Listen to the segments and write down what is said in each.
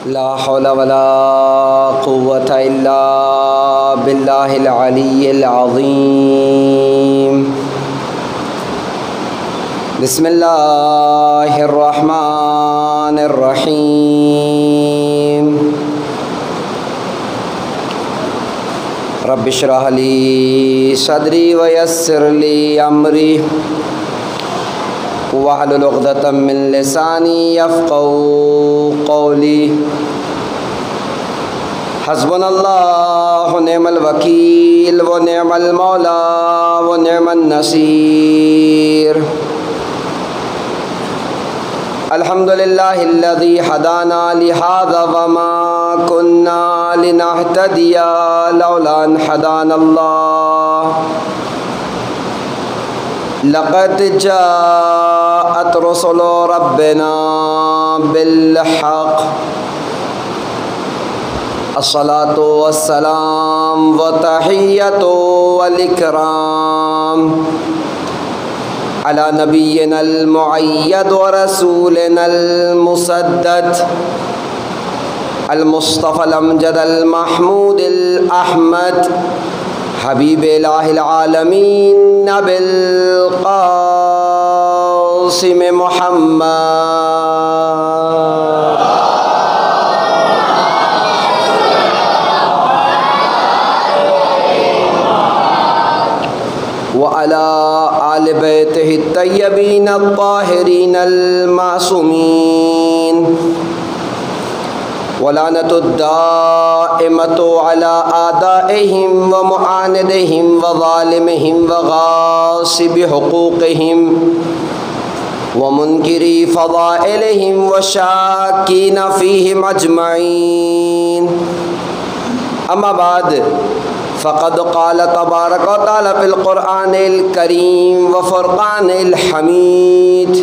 لا حول ولا قوة إلا بالله العلي العظيم. بسم الله الرحمن الرحيم. رب اشرح لي صدري ويسر لي أمري واحلل عقدة من لساني يفقهوا قولي. حسبنا الله ونعم الوكيل ونعم المولى ونعم النصير. الحمد لله الذي هدانا لهذا وما كنا لنهتدي لولا أن هدانا الله. لقد جاءت رسل ربنا بالحق. الصلاة والسلام وتحية والإكرام على نبينا المؤيد ورسولنا المسدد المصطفى الأمجد المحمود الأحمد حبیب الہ العالمین نبی القاسم محمد وعلى آل بیتہ الطیبین الطاہرین المعصومین. ولعنة الدائمة على أعدائهم ومعاندهم وظالمهم وغاصب حقوقهم ومنكري فضائلهم وشاكين فيهم أجمعين. أما بعد فقد قال تبارك وتعالى في القرآن الكريم وفرقان الحميد.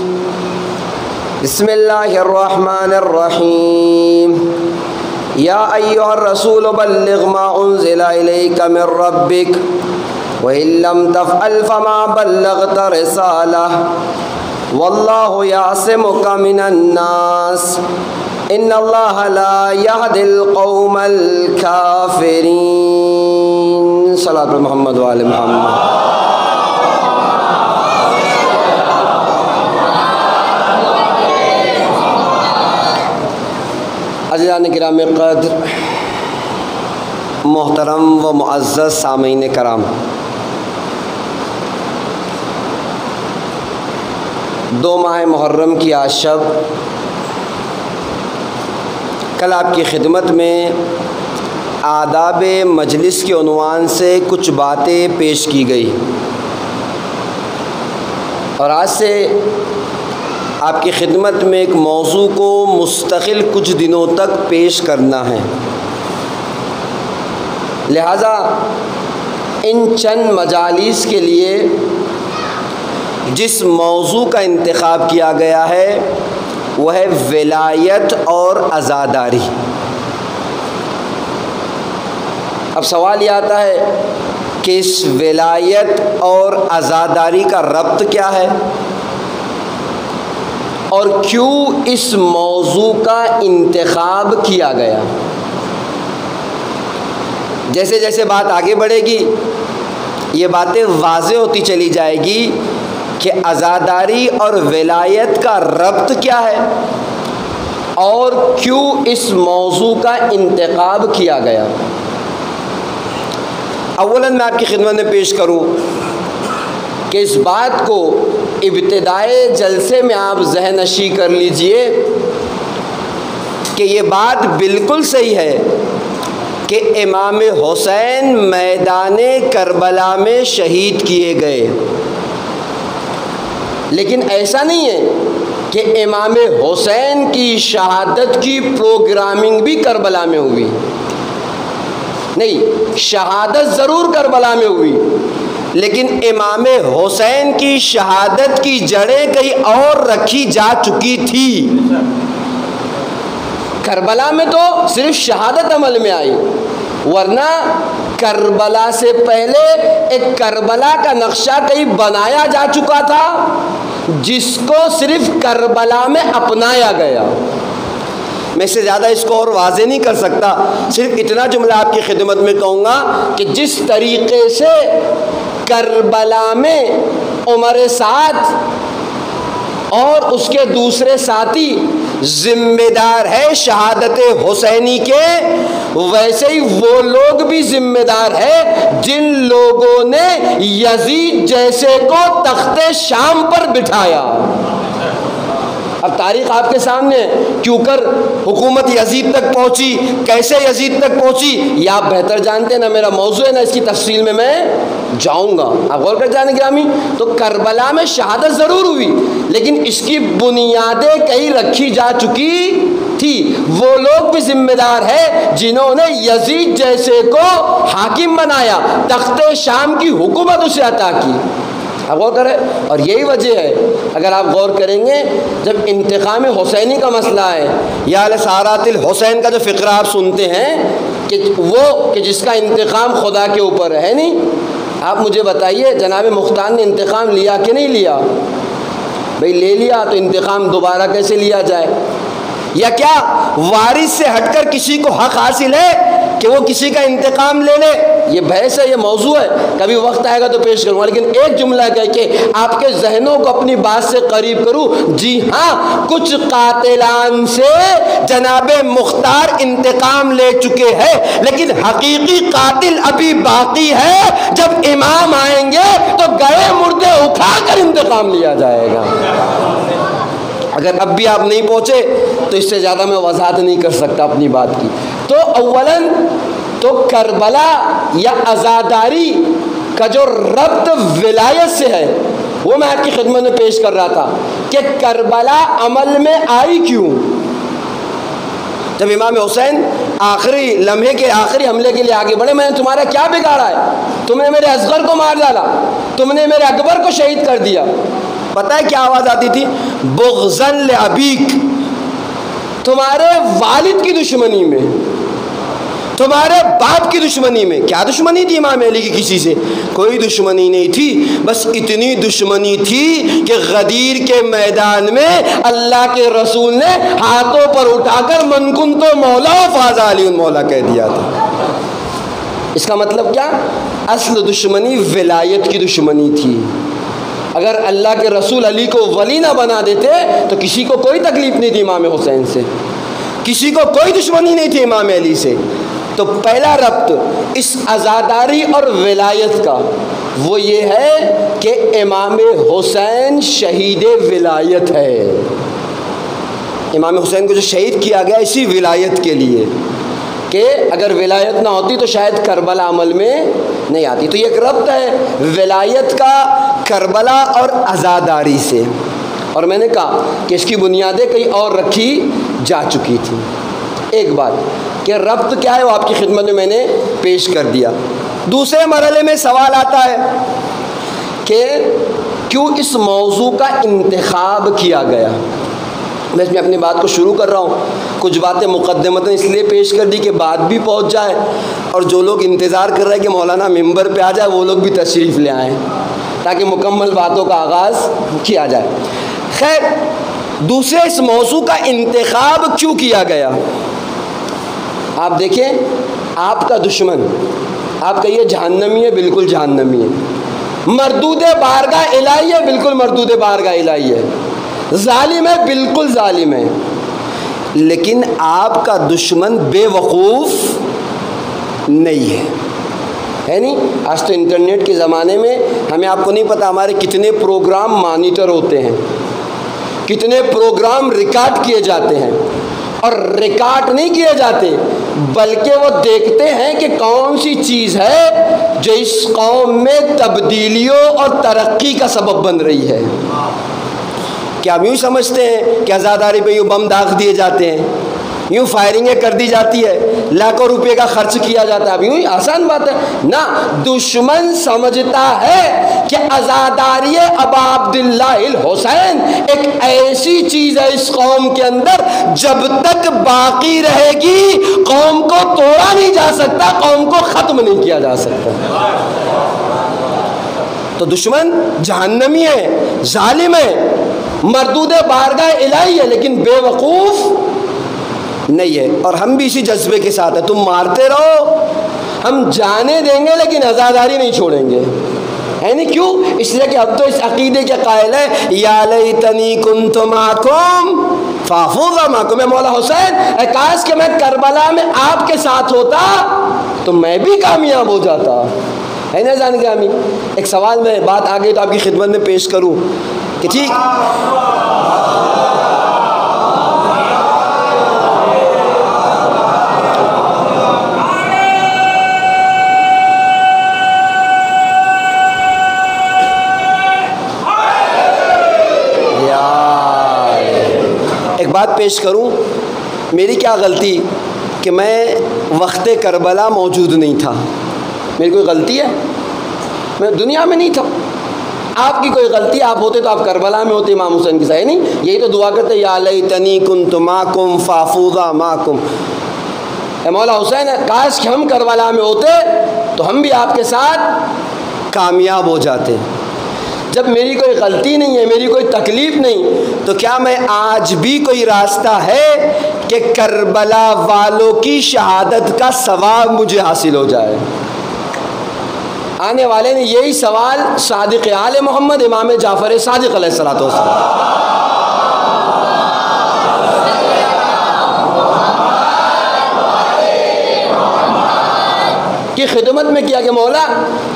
بسم الله الرحمن الرحيم. يا أيها الرسول بلغ ما أنزل إليك من ربك وإن لم تفعل فما بلغت رسالة والله يعصمك من الناس إن الله لا يهدي القوم الكافرين. صلاة محمد وآل محمد. عزیزان کرام قدر، محترم و معزز سامعین کرام، دو ماہ محرم کی آج شب کل آپ کی خدمت میں آداب مجلس کے عنوان سے کچھ باتیں پیش کی گئی، اور آج سے آپ کی خدمت میں ایک موضوع کو مستقل کچھ دنوں تک پیش کرنا ہے. لہٰذا ان چند مجالس کے لیے جس موضوع کا انتخاب کیا گیا ہے وہ ہے ولایت اور عزاداری. اب سوال یہ آتا ہے کہ اس ولایت اور عزاداری کا ربط کیا ہے اور کیوں اس موضوع کا انتخاب کیا گیا. جیسے جیسے بات آگے بڑھے گی یہ باتیں واضح ہوتی چلی جائے گی کہ عزاداری اور ولایت کا ربط کیا ہے اور کیوں اس موضوع کا انتخاب کیا گیا. اولاً میں آپ کی خدمت میں پیش کروں کہ اس بات کو ابتدائے جلسے میں آپ ذہن نشی کر لیجئے کہ یہ بات بالکل صحیح ہے کہ امام حسین میدان کربلا میں شہید کیے گئے، لیکن ایسا نہیں ہے کہ امام حسین کی شہادت کی پروگرامنگ بھی کربلا میں ہوئی. نہیں، شہادت ضرور کربلا میں ہوئی، لیکن امام حسین کی شہادت کی جڑیں کہیں اور رکھی جا چکی تھی. کربلا میں تو صرف شہادت عمل میں آئی، ورنہ کربلا سے پہلے ایک کربلا کا نقشہ کہیں بنایا جا چکا تھا جس کو صرف کربلا میں اپنایا گیا. میں اس سے زیادہ اس کو اور واضح نہیں کر سکتا، صرف اتنا جملہ آپ کی خدمت میں کہوں گا کہ جس طریقے سے کربلا میں عمر سعد اور اس کے دوسرے ساتھی ذمہ دار ہے شہادت حسینی کے، ویسے ہی وہ لوگ بھی ذمہ دار ہے جن لوگوں نے یزید جیسے کو تخت شام پر بٹھایا. اب تاریخ آپ کے سامنے ہے، کیوں کر حکومت یزید تک پہنچی، کیسے یزید تک پہنچی، یہ آپ بہتر جانتے ہیں. نہ میرا موضوع ہے نہ اس کی تفصیل میں جاؤں گا، آپ غور کر جانے گرامی. تو کربلا میں شہادت ضرور ہوئی، لیکن اس کی بنیادیں کہیں رکھی جا چکی تھی. وہ لوگ بھی ذمہ دار ہے جنہوں نے یزید جیسے کو حاکم بنایا، تخت شام کی حکومت اسے عطا کی. آپ غور کریں، اور یہی وجہ ہے اگر آپ غور کریں گے جب انتقام حسینی کا مسئلہ ہے، یا سارات الحسین کا جو فقرہ آپ سنتے ہیں کہ وہ کہ جس کا انتقام خدا کے اوپر ہے نہیں. آپ مجھے بتائیے جناب مختار نے انتقام لیا کہ نہیں لیا؟ بھئی لے لیا تو انتقام دوبارہ کیسے لیا جائے؟ یا کیا وارث سے ہٹ کر کسی کو حق حاصل ہے کہ وہ کسی کا انتقام لے لے؟ یہ بحث ہے، یہ موضوع ہے، کبھی وقت آئے گا تو پیش کروں گا. لیکن ایک جملہ کہہ کے آپ کے ذہنوں کو اپنی بات سے قریب کروں. جی ہاں، کچھ قاتلان سے جناب مختار انتقام لے چکے ہیں، لیکن حقیقی قاتل ابھی باقی ہے. جب امام آئیں گے تو گئے مردے اٹھا کر انتقام لیا جائے گا. اگر اب بھی آپ نہیں پہنچے تو اس سے زیادہ میں وضاحت نہیں کر سکتا اپنی بات کی. تو اولاً تو کربلا یا عزاداری کا جو ربط ولایت سے ہے وہ میں آپ کی خدمت میں پیش کر رہا تھا کہ کربلا عمل میں آئی کیوں؟ جب امام حسین آخری لمحے کے آخری حملے کے لیے آگے بڑھے، میں نے تمہارا کیا بگاڑا ہے؟ تم نے میرے اصغر کو مار ڈالا، تم نے میرے اکبر کو شہید کر دیا. پتہ ہے کیا آواز آتی تھی؟ بغضاً لابیک. تمہارے والد کی دشمنی میں، تمہارے باپ کی دشمنی میں. کیا دشمنی تھی امام علی کی کسی سے؟ کوئی دشمنی نہیں تھی، بس اتنی دشمنی تھی کہ غدیر کے میدان میں اللہ کے رسول نے ہاتھوں پر اٹھا کر من کنت مولا فاز علی مولا کہہ دیا تھا. اس کا مطلب کیا؟ اصل دشمنی ولایت کی دشمنی تھی. اگر اللہ کے رسول علی کو ولی نہ بنا دیتے تو کسی کو کوئی تکلیف نہیں تھی امام حسین سے، کسی کو کوئی دشمنی نہیں تھی امام علی سے. تو پہلا ربط اس عزاداری اور ولایت کا وہ یہ ہے کہ امام حسین شہید ولایت ہے. امام حسین کو جو شہید کیا گیا اسی ولایت کے لیے، کہ اگر ولایت نہ ہوتی تو شاید کربلا عمل میں نہیں آتی. تو یہ ایک ربط ہے ولایت کا کربلا اور عزاداری سے. اور میں نے کہا کہ اس کی بنیادیں کئی اور رکھی جا چکی تھیں. ایک بات کہ ربط کیا ہے وہ آپ کی خدمت میں نے پیش کر دیا. دوسرے مرحلے میں سوال آتا ہے کہ کیوں اس موضوع کا انتخاب کیا گیا. میں اس میں اپنی بات کو شروع کر رہا ہوں. کچھ باتیں مقدمتاً اس لیے پیش کر دی کہ بات بھی پہنچ جائے، اور جو لوگ انتظار کر رہے ہیں کہ مولانا ممبر پہ آ جائے وہ لوگ بھی تشریف لے آئیں تاکہ مکمل باتوں کا آغاز کیا جائے. خیر، دوسرے اس موضوع کا انتخاب کیوں کیا گیا؟ آپ دیکھیں، آپ کا دشمن، آپ کہیے جہنمی ہے، بالکل جہنمی ہے، مردود بارگاہ الہی ہے، بالکل مردود بارگاہ الہی ہے، ظالم ہے، بالکل ظالم ہے. لیکن آپ کا دشمن بے وقوف نہیں ہے نہیں. آج تو انٹرنیٹ کے زمانے میں ہمیں آپ کو نہیں پتا ہمارے کتنے پروگرام مانیٹر ہوتے ہیں، کتنے پروگرام ریکارڈ کیے جاتے ہیں. اور ریکارڈ نہیں کیے جاتے بلکہ وہ دیکھتے ہیں کہ کون سی چیز ہے جو اس قوم میں تبدیلیوں اور ترقی کا سبب بن رہی ہے. کیا ہم یوں سمجھتے ہیں کہ عزاداری پہ یوں بم داغ دیے جاتے ہیں، یوں فائرنگیں کر دی جاتی ہے، لاکھوں روپے کا خرچ کیا جاتا ہے؟ اب یوں ہی آسان بات ہے نا. دشمن سمجھتا ہے کہ عزاداری ابا عبداللہ الحسین ایک ایسی چیز ہے اس قوم کے اندر جب تک باقی رہے گی قوم کو توڑا نہیں جا سکتا، قوم کو ختم نہیں کیا جا سکتا. تو دشمن جہنمی ہے، ظالم ہے، مردود بارگاہ الہی ہے، لیکن بے وقوف نہیں ہے۔ اور ہم بھی اسی جذبے کے ساتھ ہیں، تم مارتے رہو، ہم جانے دیں گے لیکن عزاداری نہیں چھوڑیں گے، ہے نہیں؟ کیوں؟ اس لیے کہ اب تو اس عقیدے کے قائل ہیں، یا لیتنی کنت معکم فافوز معکم، اے مولا حسین، اے کاش کہ میں کربلا میں آپ کے ساتھ ہوتا تو میں بھی کامیاب ہو جاتا، ہے نا جان گرامی؟ ایک سوال میں بات آ گئی تو آپ کی خدمت میں پیش کروں کہ ٹھیک بات پیش کروں، میری کیا غلطی کہ میں وقت کربلا موجود نہیں تھا؟ میری کوئی غلطی ہے؟ میں دنیا میں نہیں تھا۔ آپ کی کوئی غلطی، آپ ہوتے تو آپ کربلا میں ہوتے امام حسین کے ساتھ، نہیں؟ یہی تو دعا کرتے یا لیتنی کنت معکم فافوز معکم، اے مولا حسین کاش کہ ہم کربلا میں ہوتے تو ہم بھی آپ کے ساتھ کامیاب ہو جاتے۔ جب میری کوئی غلطی نہیں ہے، میری کوئی تکلیف نہیں، تو کیا میں آج بھی کوئی راستہ ہے کہ کربلا والوں کی شہادت کا ثواب مجھے حاصل ہو جائے؟ آنے والے نے یہی سوال صادق آل محمد امام جعفر صادق علیہ السلام کی خدمت میں کیا کہ مولا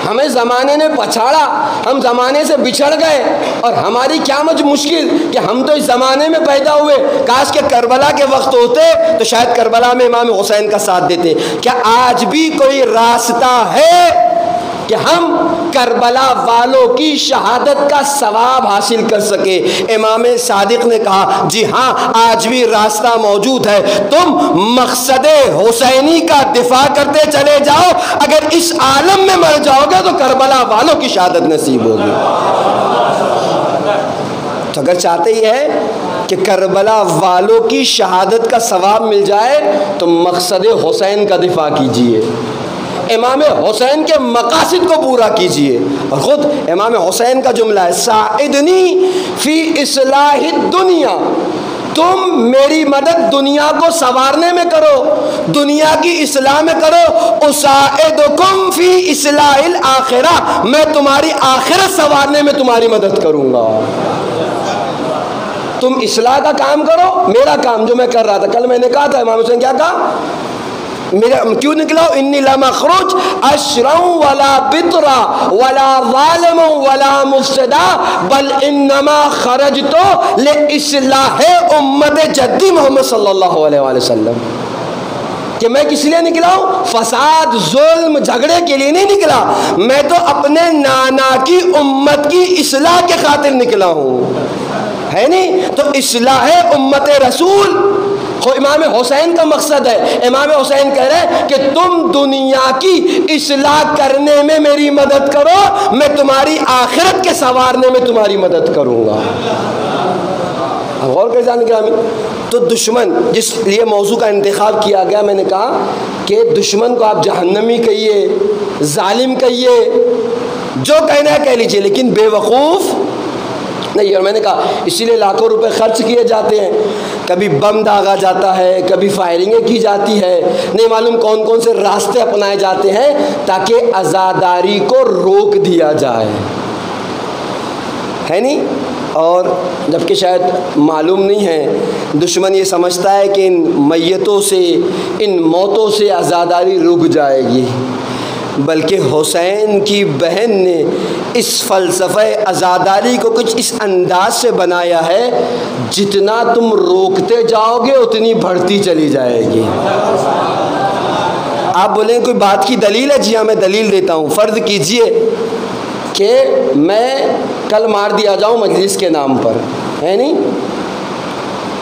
ہمیں زمانے نے پچھاڑا، ہم زمانے سے بچھڑ گئے، اور ہماری کیا مشکل کہ ہم تو اس زمانے میں پیدا ہوئے، کاش کہ کربلا کے وقت ہوتے تو شاید کربلا میں امام حسین کا ساتھ دیتے۔ کیا آج بھی کوئی راستہ ہے کہ ہم کربلا والوں کی شہادت کا ثواب حاصل کر سکے؟ امام صادق نے کہا جی ہاں، آج بھی راستہ موجود ہے، تم مقصد حسینی کا دفاع کرتے چلے جاؤ، اگر اس عالم میں مر جاؤ گے تو کربلا والوں کی شہادت نصیب ہوگی۔ تو اگر چاہتے ہی ہے کہ کربلا والوں کی شہادت کا ثواب مل جائے تو مقصد حسین کا دفاع کیجئے، امام حسین کے مقاصد کو پورا کیجئے۔ اور خود امام حسین کا جملہ ہے ساعدنی فی اصلاح الدنیا، تم میری مدد دنیا کو سنوارنے میں کرو، دنیا کی اصلاح میں کرو، اساعدکم فی اصلاح الآخرہ، میں تمہاری آخرت سنوارنے میں تمہاری مدد کروں گا۔ تم اصلاح کا کام کرو، میرا کام جو میں کر رہا تھا، کل میں نے کہا تھا امام حسین کیا کہا، میرا کیوں نکلا انی لم اخرج اشرا ولا بطرا ولا ظالم ولا مفسدا بل انما خرجت لاصلاح امت جدی محمد صلی اللہ علیہ وآلہ وسلم، کہ میں کس لیے نکلا ہوں؟ فساد، ظلم، جھگڑے کے لیے نہیں نکلا، میں تو اپنے نانا کی امت کی اصلاح کے خاطر نکلا ہوں، ہے نہیں؟ تو اصلاح امت رسول امام حسین کا مقصد ہے۔ امام حسین کہہ رہے ہیں کہ تم دنیا کی اصلاح کرنے میں میری مدد کرو، میں تمہاری آخرت کے سنوارنے میں تمہاری مدد کروں گا۔ اب غور کر جان گرامی، تو دشمن جس لیے موضوع کا انتخاب کیا گیا، میں نے کہا کہ دشمن کو آپ جہنمی کہیے، ظالم کہیے، جو کہنا ہے کہہ لیجئے، لیکن بے وقوف نہیں۔ اور میں نے کہا اسی لیے لاکھوں روپے خرچ کیے جاتے ہیں، کبھی بم داغا جاتا ہے، کبھی فائرنگیں کی جاتی ہے، نہیں معلوم کون کون سے راستے اپنائے جاتے ہیں تاکہ عزاداری کو روک دیا جائے، ہے نہیں؟ اور جبکہ شاید معلوم نہیں ہے، دشمن یہ سمجھتا ہے کہ ان میتوں سے، ان موتوں سے عزاداری رک جائے گی، بلکہ حسین کی بہن نے اس فلسفہ عزاداری کو کچھ اس انداز سے بنایا ہے، جتنا تم روکتے جاؤ گے اتنی بڑھتی چلی جائے گی۔ آپ بولیں کوئی بات کی دلیل ہے؟ جی ہاں، میں دلیل دیتا ہوں۔ فرض کیجئے کہ میں کل مار دیا جاؤں مجلس کے نام پر، ہے نہیں؟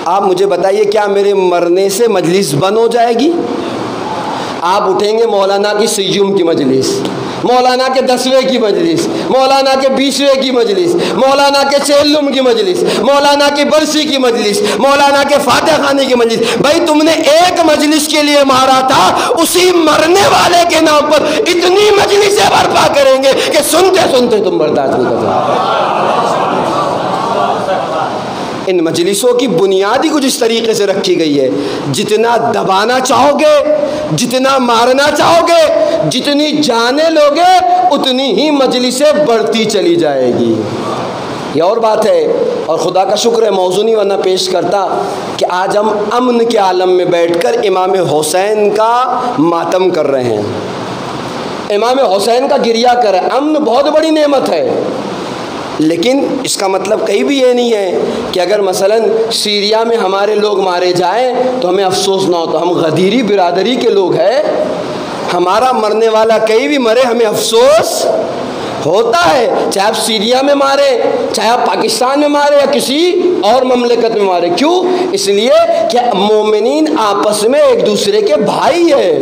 آپ مجھے بتائیے کیا میرے مرنے سے مجلس بند ہو جائے گی؟ آپ اٹھیں گے مولانا کی سیوم کی مجلس، مولانا کے 10ویں کی مجلس، مولانا کے 20ویں کی مجلس، مولانا کے چہلم کی مجلس، مولانا کی برسی کی مجلس، مولانا کے فاتح خانے کی مجلس. بھائی تم نے ایک مجلس کے لیے مارا تھا، اسی مرنے والے کے نام پر اتنی مجلسیں برپا کریں گے کہ سنتے سنتے تم برداشت نہیں کر سکتے. ان مجلسوں کی بنیادی کچھ اس طریقے سے رکھی گئی ہے، جتنا دبانا چاہو گے، جتنا مارنا چاہو گے، جتنی جانیں لوگے، اتنی ہی مجلسیں بڑھتی چلی جائے گی. یہ اور بات ہے. اور خدا کا شکر ہے موضوع نہیں ورنہ پیش کرتا کہ آج ہم امن کے عالم میں بیٹھ کر امام حسین کا ماتم کر رہے ہیں، امام حسین کا گریہ کر رہے ہیں. امن بہت بڑی نعمت ہے، لیکن اس کا مطلب کہیں بھی یہ نہیں ہے کہ اگر مثلا سیریا میں ہمارے لوگ مارے جائیں تو ہمیں افسوس نہ ہو. تو ہم غدیری برادری کے لوگ ہیں، ہمارا مرنے والا کہیں بھی مرے ہمیں افسوس ہوتا ہے، چاہے آپ سیریا میں مارے، چاہے آپ پاکستان میں مارے یا کسی اور مملکت میں مارے. کیوں؟ اس لیے کہ مومنین آپس میں ایک دوسرے کے بھائی ہیں.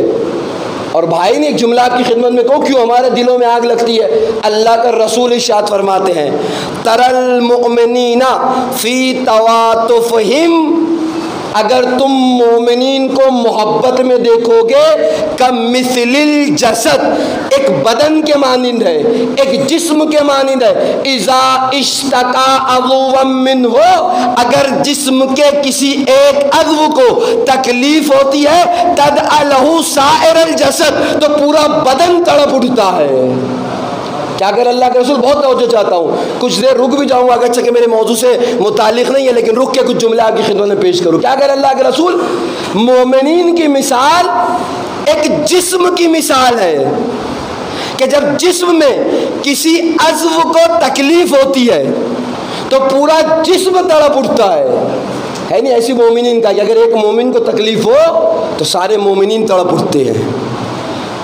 اور بھائی نے ایک جملہ آپ کی خدمت میں کہو کیوں ہمارے دلوں میں آگ لگتی ہے. اللہ کا رسول ارشاد فرماتے ہیں ترل المؤمنین فی تواتفہم، اگر تم مومنین کو محبت میں دیکھو گے کمثل الجسد، ایک بدن کے مانند ہے، ایک جسم کے مانند ہے. اذا اشتکا عضوا منہ، اگر جسم کے کسی ایک عضو کو تکلیف ہوتی ہے تدعى له سائر الجسد، تو پورا بدن تڑپ اٹھتا ہے. کیا اگر اللہ کے رسول، بہت توجہ چاہتا ہوں، کچھ دیر رک بھی جاؤں گا اگرچہ کہ میرے موضوع سے متعلق نہیں ہے، لیکن رک کے کچھ جملے آپ کی خدمت میں پیش کروں. کیا اگر اللہ کے رسول مومنین کی مثال ایک جسم کی مثال ہے کہ جب جسم میں کسی عضو کو تکلیف ہوتی ہے تو پورا جسم تڑپ اٹھتا ہے نہیں ایسی مومنین کا کہ اگر ایک مومن کو تکلیف ہو تو سارے مومنین تڑپ اٹھتے ہیں،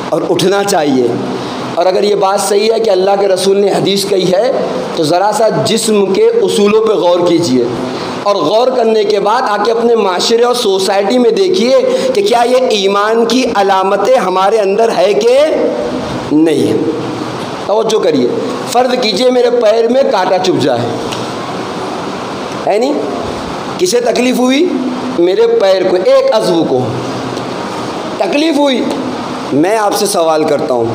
اور اٹھنا چاہیے. اور اگر یہ بات صحیح ہے کہ اللہ کے رسول نے حدیث کہی ہے تو ذرا سا جسم کے اصولوں پہ غور کیجئے، اور غور کرنے کے بعد آ کے اپنے معاشرے اور سوسائٹی میں دیکھیے کہ کیا یہ ایمان کی علامتیں ہمارے اندر ہے کہ نہیں ہے. توجہ کریے. فرض کیجئے میرے پیر میں کانٹا چبھ جائے، ہے نہیں، کسے تکلیف ہوئی؟ میرے پیر کو، ایک عضو کو تکلیف ہوئی. میں آپ سے سوال کرتا ہوں،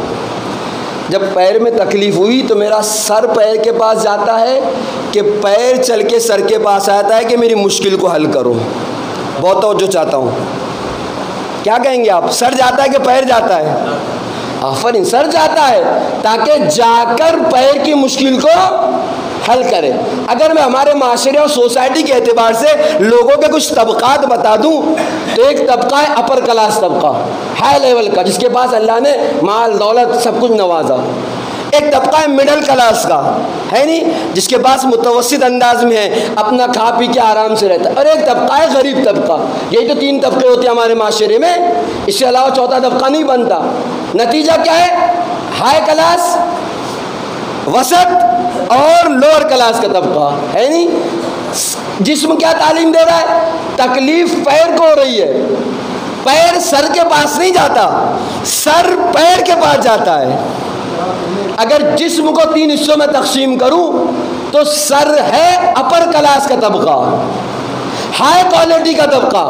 جب پیر میں تکلیف ہوئی تو میرا سر پیر کے پاس جاتا ہے کہ پیر چل کے سر کے پاس آتا ہے کہ میری مشکل کو حل کرو؟ بہت توجہ چاہتا ہوں. کیا کہیں گے آپ؟ سر جاتا ہے کہ پیر جاتا ہے؟ آفرین، سر جاتا ہے تاکہ جا کر پیر کی مشکل کو حل کرے. اگر میں ہمارے معاشرے اور سوسائٹی کے اعتبار سے لوگوں کے کچھ طبقات بتا دوں تو ایک طبقہ ہے اپر کلاس طبقہ، ہائی لیول کا، جس کے پاس اللہ نے مال دولت سب کچھ نوازا. ایک طبقہ ہے مڈل کلاس کا، ہے نہیں، جس کے پاس متوسط انداز میں ہے، اپنا کھا پی کے آرام سے رہتا ہے. اور ایک طبقہ ہے غریب طبقہ. یہی تو 3 طبقے ہوتے ہیں ہمارے معاشرے میں، اس سے علاوہ چوتھا طبقہ نہیں بنتا. نتیجہ کیا ہے؟ ہائی کلاس، وسط اور لوور کلاس کا طبقہ، ہے نہیں. جسم کیا تعلیم دے رہا ہے؟ تکلیف پیر کو ہو رہی ہے، پیر سر کے پاس نہیں جاتا، سر پیر کے پاس جاتا ہے. اگر جسم کو 3 حصوں میں تقسیم کروں تو سر ہے اپر کلاس کا طبقہ، ہائی کوالٹی کا طبقہ،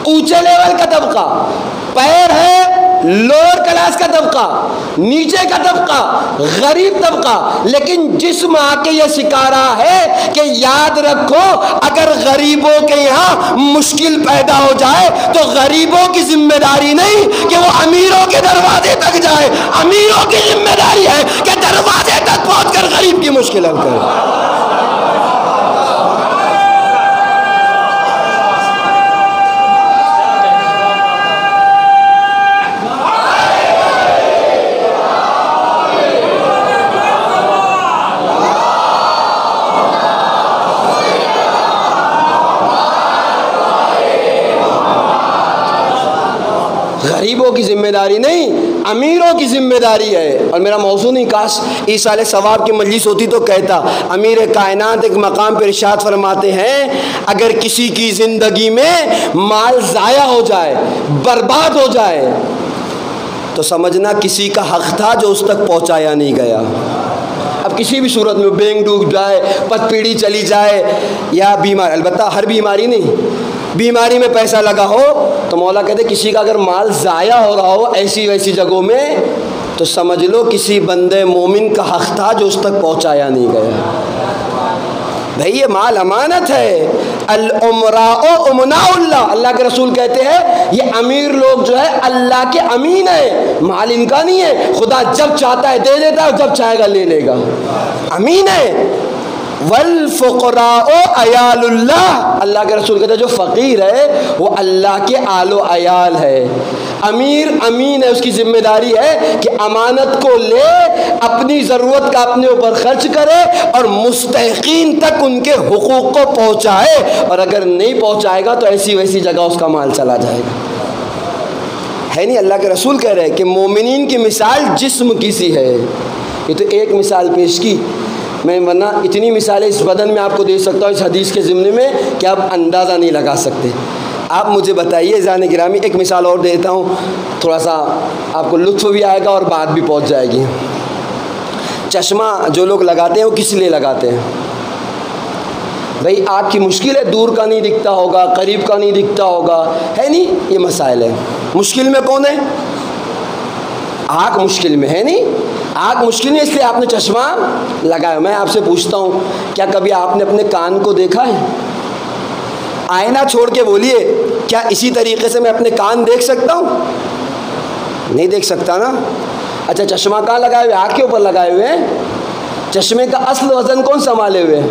اونچے لیول کا طبقہ. پیر ہے لوور کلاس کا طبقہ، نیچے کا طبقہ غریب طبقہ. لیکن جسم آ کے یہ سکھا رہا ہے کہ یاد رکھو اگر غریبوں کے یہاں مشکل پیدا ہو جائے تو غریبوں کی ذمہ داری نہیں کہ وہ امیروں کے دروازے تک جائے، امیروں کی ذمہ داری ہے کہ دروازے تک پہنچ کر غریب کی مشکل حل کرے. غریبوں کی ذمہ داری نہیں، امیروں کی ذمہ داری ہے. اور میرا موضوع نہیں، کاش عیسیٰ علیہ ثواب کی مجلس ہوتی تو کہتا. امیر کائنات ایک مقام پر ارشاد فرماتے ہیں اگر کسی کی زندگی میں مال ضائع ہو جائے، برباد ہو جائے، تو سمجھنا کسی کا حق تھا جو اس تک پہنچایا نہیں گیا۔ اب کسی بھی صورت میں بینک ڈوب جائے، پت پیڑھی چلی جائے یا بیمار، البتہ ہر بیماری نہیں، بیماری میں پیسہ لگا ہو تو مولا کہتے کسی کا اگر مال ضائع ہو رہا ہو ایسی ویسی جگہوں میں تو سمجھ لو کسی بندے مومن کا حق تھا جو اس تک پہنچایا نہیں گیا۔ بھئی یہ مال امانت ہے، الامراء امناء اللہ، اللہ کے رسول کہتے ہیں یہ امیر لوگ جو ہے اللہ کے امین ہیں، مال ان کا نہیں ہے، خدا جب چاہتا ہے دے دیتا ہے اور جب چاہے گا لے لے گا، امین ہے۔ والفقراء عیال اللہ، اللہ کے رسول کہتے ہیں جو فقیر ہے وہ اللہ کے آل و عیال ہے۔ امیر امین ہے، اس کی ذمہ داری ہے کہ امانت کو لے، اپنی ضرورت کا اپنے اوپر خرچ کرے اور مستحقین تک ان کے حقوق کو پہنچائے، اور اگر نہیں پہنچائے گا تو ایسی ویسی جگہ اس کا مال چلا جائے گا۔ ہے نہیں، اللہ کے رسول کہہ رہے ہیں کہ مومنین کی مثال جسم کی سی ہے۔ یہ تو ایک مثال پیش کی، میں ورنہ اتنی مثالیں اس بدن میں آپ کو دے سکتا ہوں اس حدیث کے ضمن میں کہ آپ اندازہ نہیں لگا سکتے۔ آپ مجھے بتائیے عزیزان گرامی، ایک مثال اور دیتا ہوں، تھوڑا سا آپ کو لطف بھی آئے گا اور بات بھی پہنچ جائے گی۔ چشمہ جو لوگ لگاتے ہیں وہ کس لیے لگاتے ہیں؟ بھئی آنکھ کی مشکل ہے، دور کا نہیں دکھتا ہوگا، قریب کا نہیں دکھتا ہوگا، ہے نہیں، یہ مسائل ہے۔ مشکل میں کون ہے؟ آنکھ مشکل میں ہے نہیں، آنکھ مشکل میں، اس لیے آپ نے چشمہ لگایا۔ میں آپ سے پوچھتا ہوں کیا کبھی آپ نے اپنے کان کو دیکھا ہے؟ آئینہ چھوڑ کے بولیے، کیا اسی طریقے سے میں اپنے کان دیکھ سکتا ہوں؟ نہیں دیکھ سکتا نا۔ اچھا چشمہ کہاں لگائے ہوئے؟ آنکھ کے اوپر لگائے ہوئے ہیں۔ چشمے کا اصل وزن کون سنبھالے ہوئے ہیں؟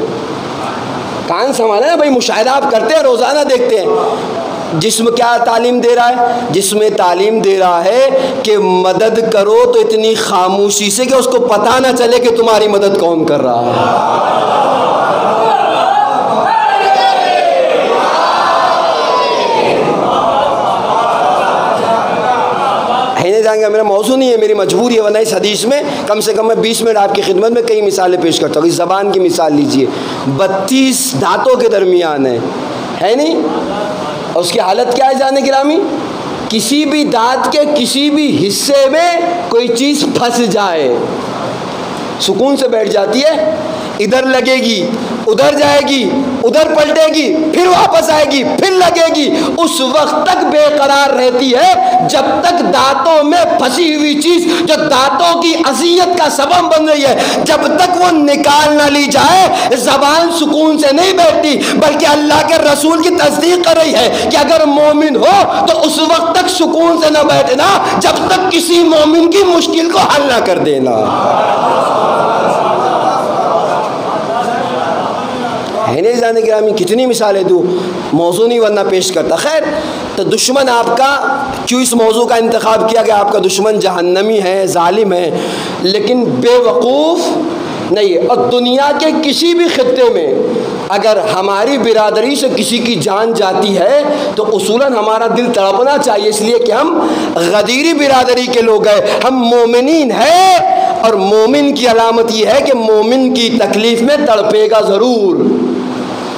کان سنبھالے نا بھائی، مشاہدہ آپ کرتے ہیں، روزانہ دیکھتے ہیں۔ جسم کیا تعلیم دے رہا ہے؟ جسم تعلیم دے رہا ہے کہ مدد کرو تو اتنی خاموشی سے کہ اس کو پتہ نہ چلے کہ تمہاری مدد کون کر رہا ہے۔ جائیں گے، میرا موضوع نہیں ہے، میری مجبوری ہے، ورنہ اس حدیث میں کم سے کم میں 20 منٹ آپ کی خدمت میں کئی مثالیں پیش کرتا ہوں۔ اس زبان کی مثال لیجئے، 32 دانتوں کے درمیان ہے نہیں، اور اس کی حالت کیا ہے جانے گرامی؟ کسی بھی دانت کے کسی بھی حصے میں کوئی چیز پھنس جائے سکون سے بیٹھ جاتی ہے، ادھر لگے گی، ادھر جائے گی، ادھر پلٹے گی، پھر واپس آئے گی، پھر لگے گی، اس وقت تک بے قرار رہتی ہے جب تک دانتوں میں پھنسی ہوئی چیز جو دانتوں کی اذیت کا سبب بن رہی ہے جب تک وہ نکال نہ لی جائے زبان سکون سے نہیں بیٹھتی، بلکہ اللہ کے رسول کی تصدیق کر رہی ہے کہ اگر مومن ہو تو اس وقت تک سکون سے نہ بیٹھنا جب تک کسی مومن کی مشکل کو حل نہ کر دینا۔ ہے نہیں جانے گرامی، کتنی مثالیں دوں، موضوع نہیں ورنہ پیش کرتا۔ خیر، تو دشمن آپ کا کیوں اس موضوع کا انتخاب کیا کہ آپ کا دشمن جہنمی ہے، ظالم ہے، لیکن بے وقوف نہیں ہے۔ اور دنیا کے کسی بھی خطے میں اگر ہماری برادری سے کسی کی جان جاتی ہے تو اصولاً ہمارا دل تڑپنا چاہیے، اس لیے کہ ہم غدیری برادری کے لوگ ہیں، ہم مومنین ہیں، اور مومن کی علامت یہ ہے کہ مومن کی تکلیف میں تڑپے گا ضرور،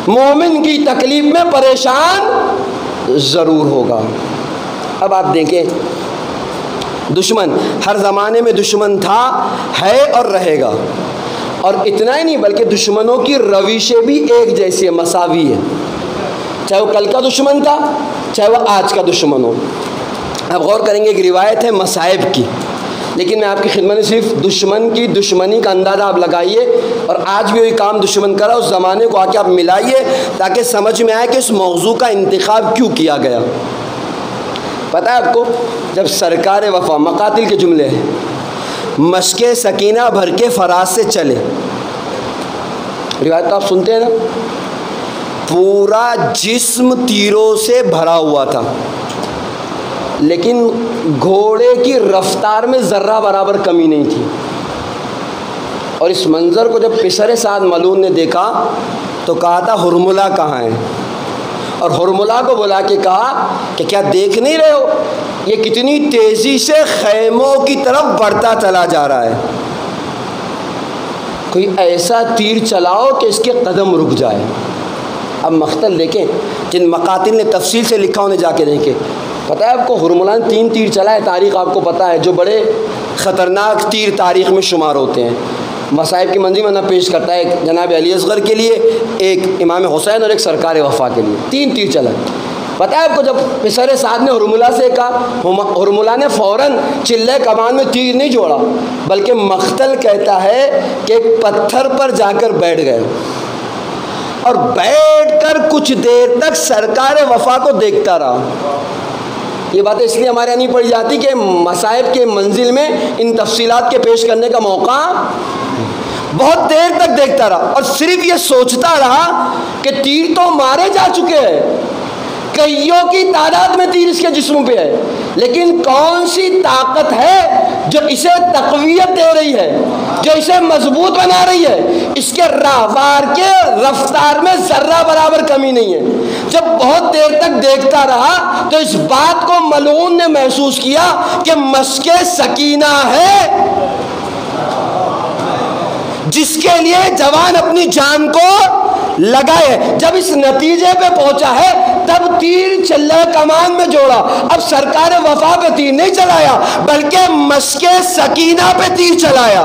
مومن کی تکلیف میں پریشان ضرور ہوگا۔ اب آپ دیکھیں، دشمن ہر زمانے میں دشمن تھا، ہے اور رہے گا، اور اتنا ہی نہیں بلکہ دشمنوں کی روشیں بھی ایک جیسی ہے، مساوی ہے، چاہے وہ کل کا دشمن تھا چاہے وہ آج کا دشمن ہو۔ اب غور کریں گے، ایک روایت ہے مصائب کی، لیکن میں آپ کی خدمت میں صرف دشمن کی دشمنی کا اندازہ آپ لگائیے، اور آج بھی وہی کام دشمن کرا، اس زمانے کو آ کے آپ ملائیے تاکہ سمجھ میں آئے کہ اس موضوع کا انتخاب کیوں کیا گیا۔ پتہ ہے آپ کو، جب سرکار وفا، مقاتل کے جملے ہیں، مشق سکینہ بھر کے فراز سے چلے، روایت تو آپ سنتے ہیں نا، پورا جسم تیروں سے بھرا ہوا تھا، لیکن گھوڑے کی رفتار میں ذرہ برابر کمی نہیں تھی، اور اس منظر کو جب پسر سعد ملعون نے دیکھا تو کہا تھا ہرملہ کہاں ہے، اور ہرملہ کو بلا کے کہا کہ کیا دیکھ نہیں رہے ہو یہ کتنی تیزی سے خیموں کی طرف بڑھتا چلا جا رہا ہے، کوئی ایسا تیر چلاؤ کہ اس کے قدم رک جائے۔ اب مقتل دیکھیں، جن مقاتل نے تفصیل سے لکھا انہیں جا کے دیکھیں، پتہ ہے آپ کو ہرملا نے 3 تیر چلائے، تاریخ آپ کو پتہ ہے، جو بڑے خطرناک تیر تاریخ میں شمار ہوتے ہیں۔ مصائب کی منظر میں پیش کرتا ہے، ایک جناب علی اصغر کے لیے، ایک امام حسین اور ایک سرکار وفا کے لیے 3 تیر چلائے۔ پتہ ہے آپ کو جب پسر سعد نے ہرملا سے کہا، ہرملا نے فوراً چلے کمان میں تیر نہیں جوڑا، بلکہ مختل کہتا ہے کہ ایک پتھر پر جا کر بیٹھ گئے اور بیٹھ کر کچھ دیر تک سرکار وفا کو دیکھتا رہا۔ یہ باتیں اس لیے ہمارے یہاں نہیں پڑھی جاتی کہ مصائب کے منزل میں ان تفصیلات کے پیش کرنے کا موقع، بہت دیر تک دیکھتا رہا اور صرف یہ سوچتا رہا کہ تیر تو مارے جا چکے ہیں، کئیوں کی تعداد میں تیر اس کے جسم پہ ہے، لیکن کون سی طاقت ہے جو اسے تقویت دے رہی ہے، جو اسے مضبوط بنا رہی ہے؟ اس کے راہوار کے رفتار میں ذرہ برابر کمی نہیں ہے۔ جب بہت دیر تک دیکھتا رہا تو اس بات کو ملعون نے محسوس کیا کہ مشق سکینہ ہے، جس کے لیے جوان اپنی جان کو لگائے۔ جب اس نتیجے پہ پہنچا ہے تب تیر چلے کمان میں جوڑا۔ اب سرکار وفا پہ تیر نہیں چلایا بلکہ مشق سکینہ پہ تیر چلایا۔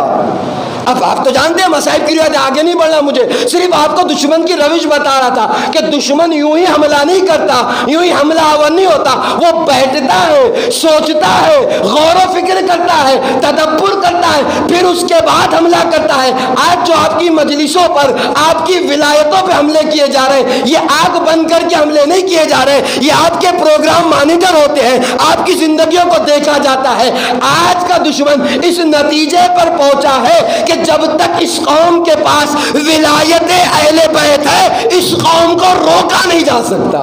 اب آپ تو جانتے ہیں مصائب کی روایت، آگے نہیں بڑھنا مجھے، صرف آپ کو دشمن کی روش بتا رہا تھا کہ دشمن یوں ہی حملہ نہیں کرتا، یوں ہی حملہ آور نہیں ہوتا، وہ بیٹھتا ہے، سوچتا ہے، غور و فکر کرتا ہے، تدبر کرتا ہے، پھر اس کے بعد حملہ کرتا ہے۔ آج جو آپ کی مجلسوں پر، آپ کی ولایتوں پہ حملے کیے جا رہے ہیں، یہ آگ بند کر کے حملے نہیں کیے جا رہے، یہ آپ کے پروگرام مانیٹر ہوتے ہیں، آپ کی زندگیوں کو دیکھا جاتا ہے۔ آج کا دشمن اس نتیجے پر پہنچا ہے کہ جب تک اس قوم کے پاس ولایت اہل بیت ہے، اس قوم کو روکا نہیں جا سکتا،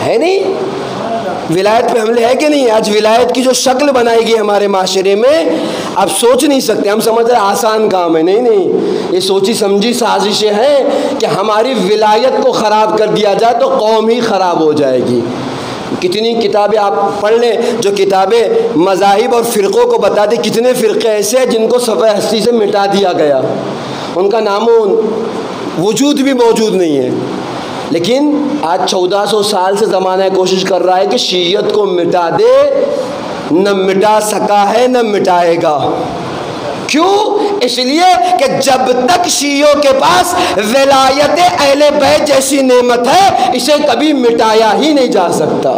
ہے نہیں؟ ولایت پہ حملے ہے کہ نہیں؟ آج ولایت کی جو شکل بنائی گئی ہمارے معاشرے میں، آپ سوچ نہیں سکتے، ہم سمجھ رہے آسان کام ہے، نہیں، یہ سوچی سمجھی سازشیں ہیں کہ ہماری ولایت کو خراب کر دیا جائے تو قوم ہی خراب ہو جائے گی۔ کتنی کتابیں آپ پڑھ لیں جو کتابیں مذاہب اور فرقوں کو بتاتے، کتنے فرقے ایسے ہیں جن کو صفحہ ہستی سے مٹا دیا گیا، ان کا نام و وجود بھی موجود نہیں ہے، لیکن آج 1400 سال سے زمانہ کوشش کر رہا ہے کہ شیعت کو مٹا دے، نہ مٹا سکا ہے نہ مٹائے گا۔ کیوں؟ اس لیے کہ جب تک شیعوں کے پاس ولایت اہل بیت جیسی نعمت ہے، اسے کبھی مٹایا ہی نہیں جا سکتا۔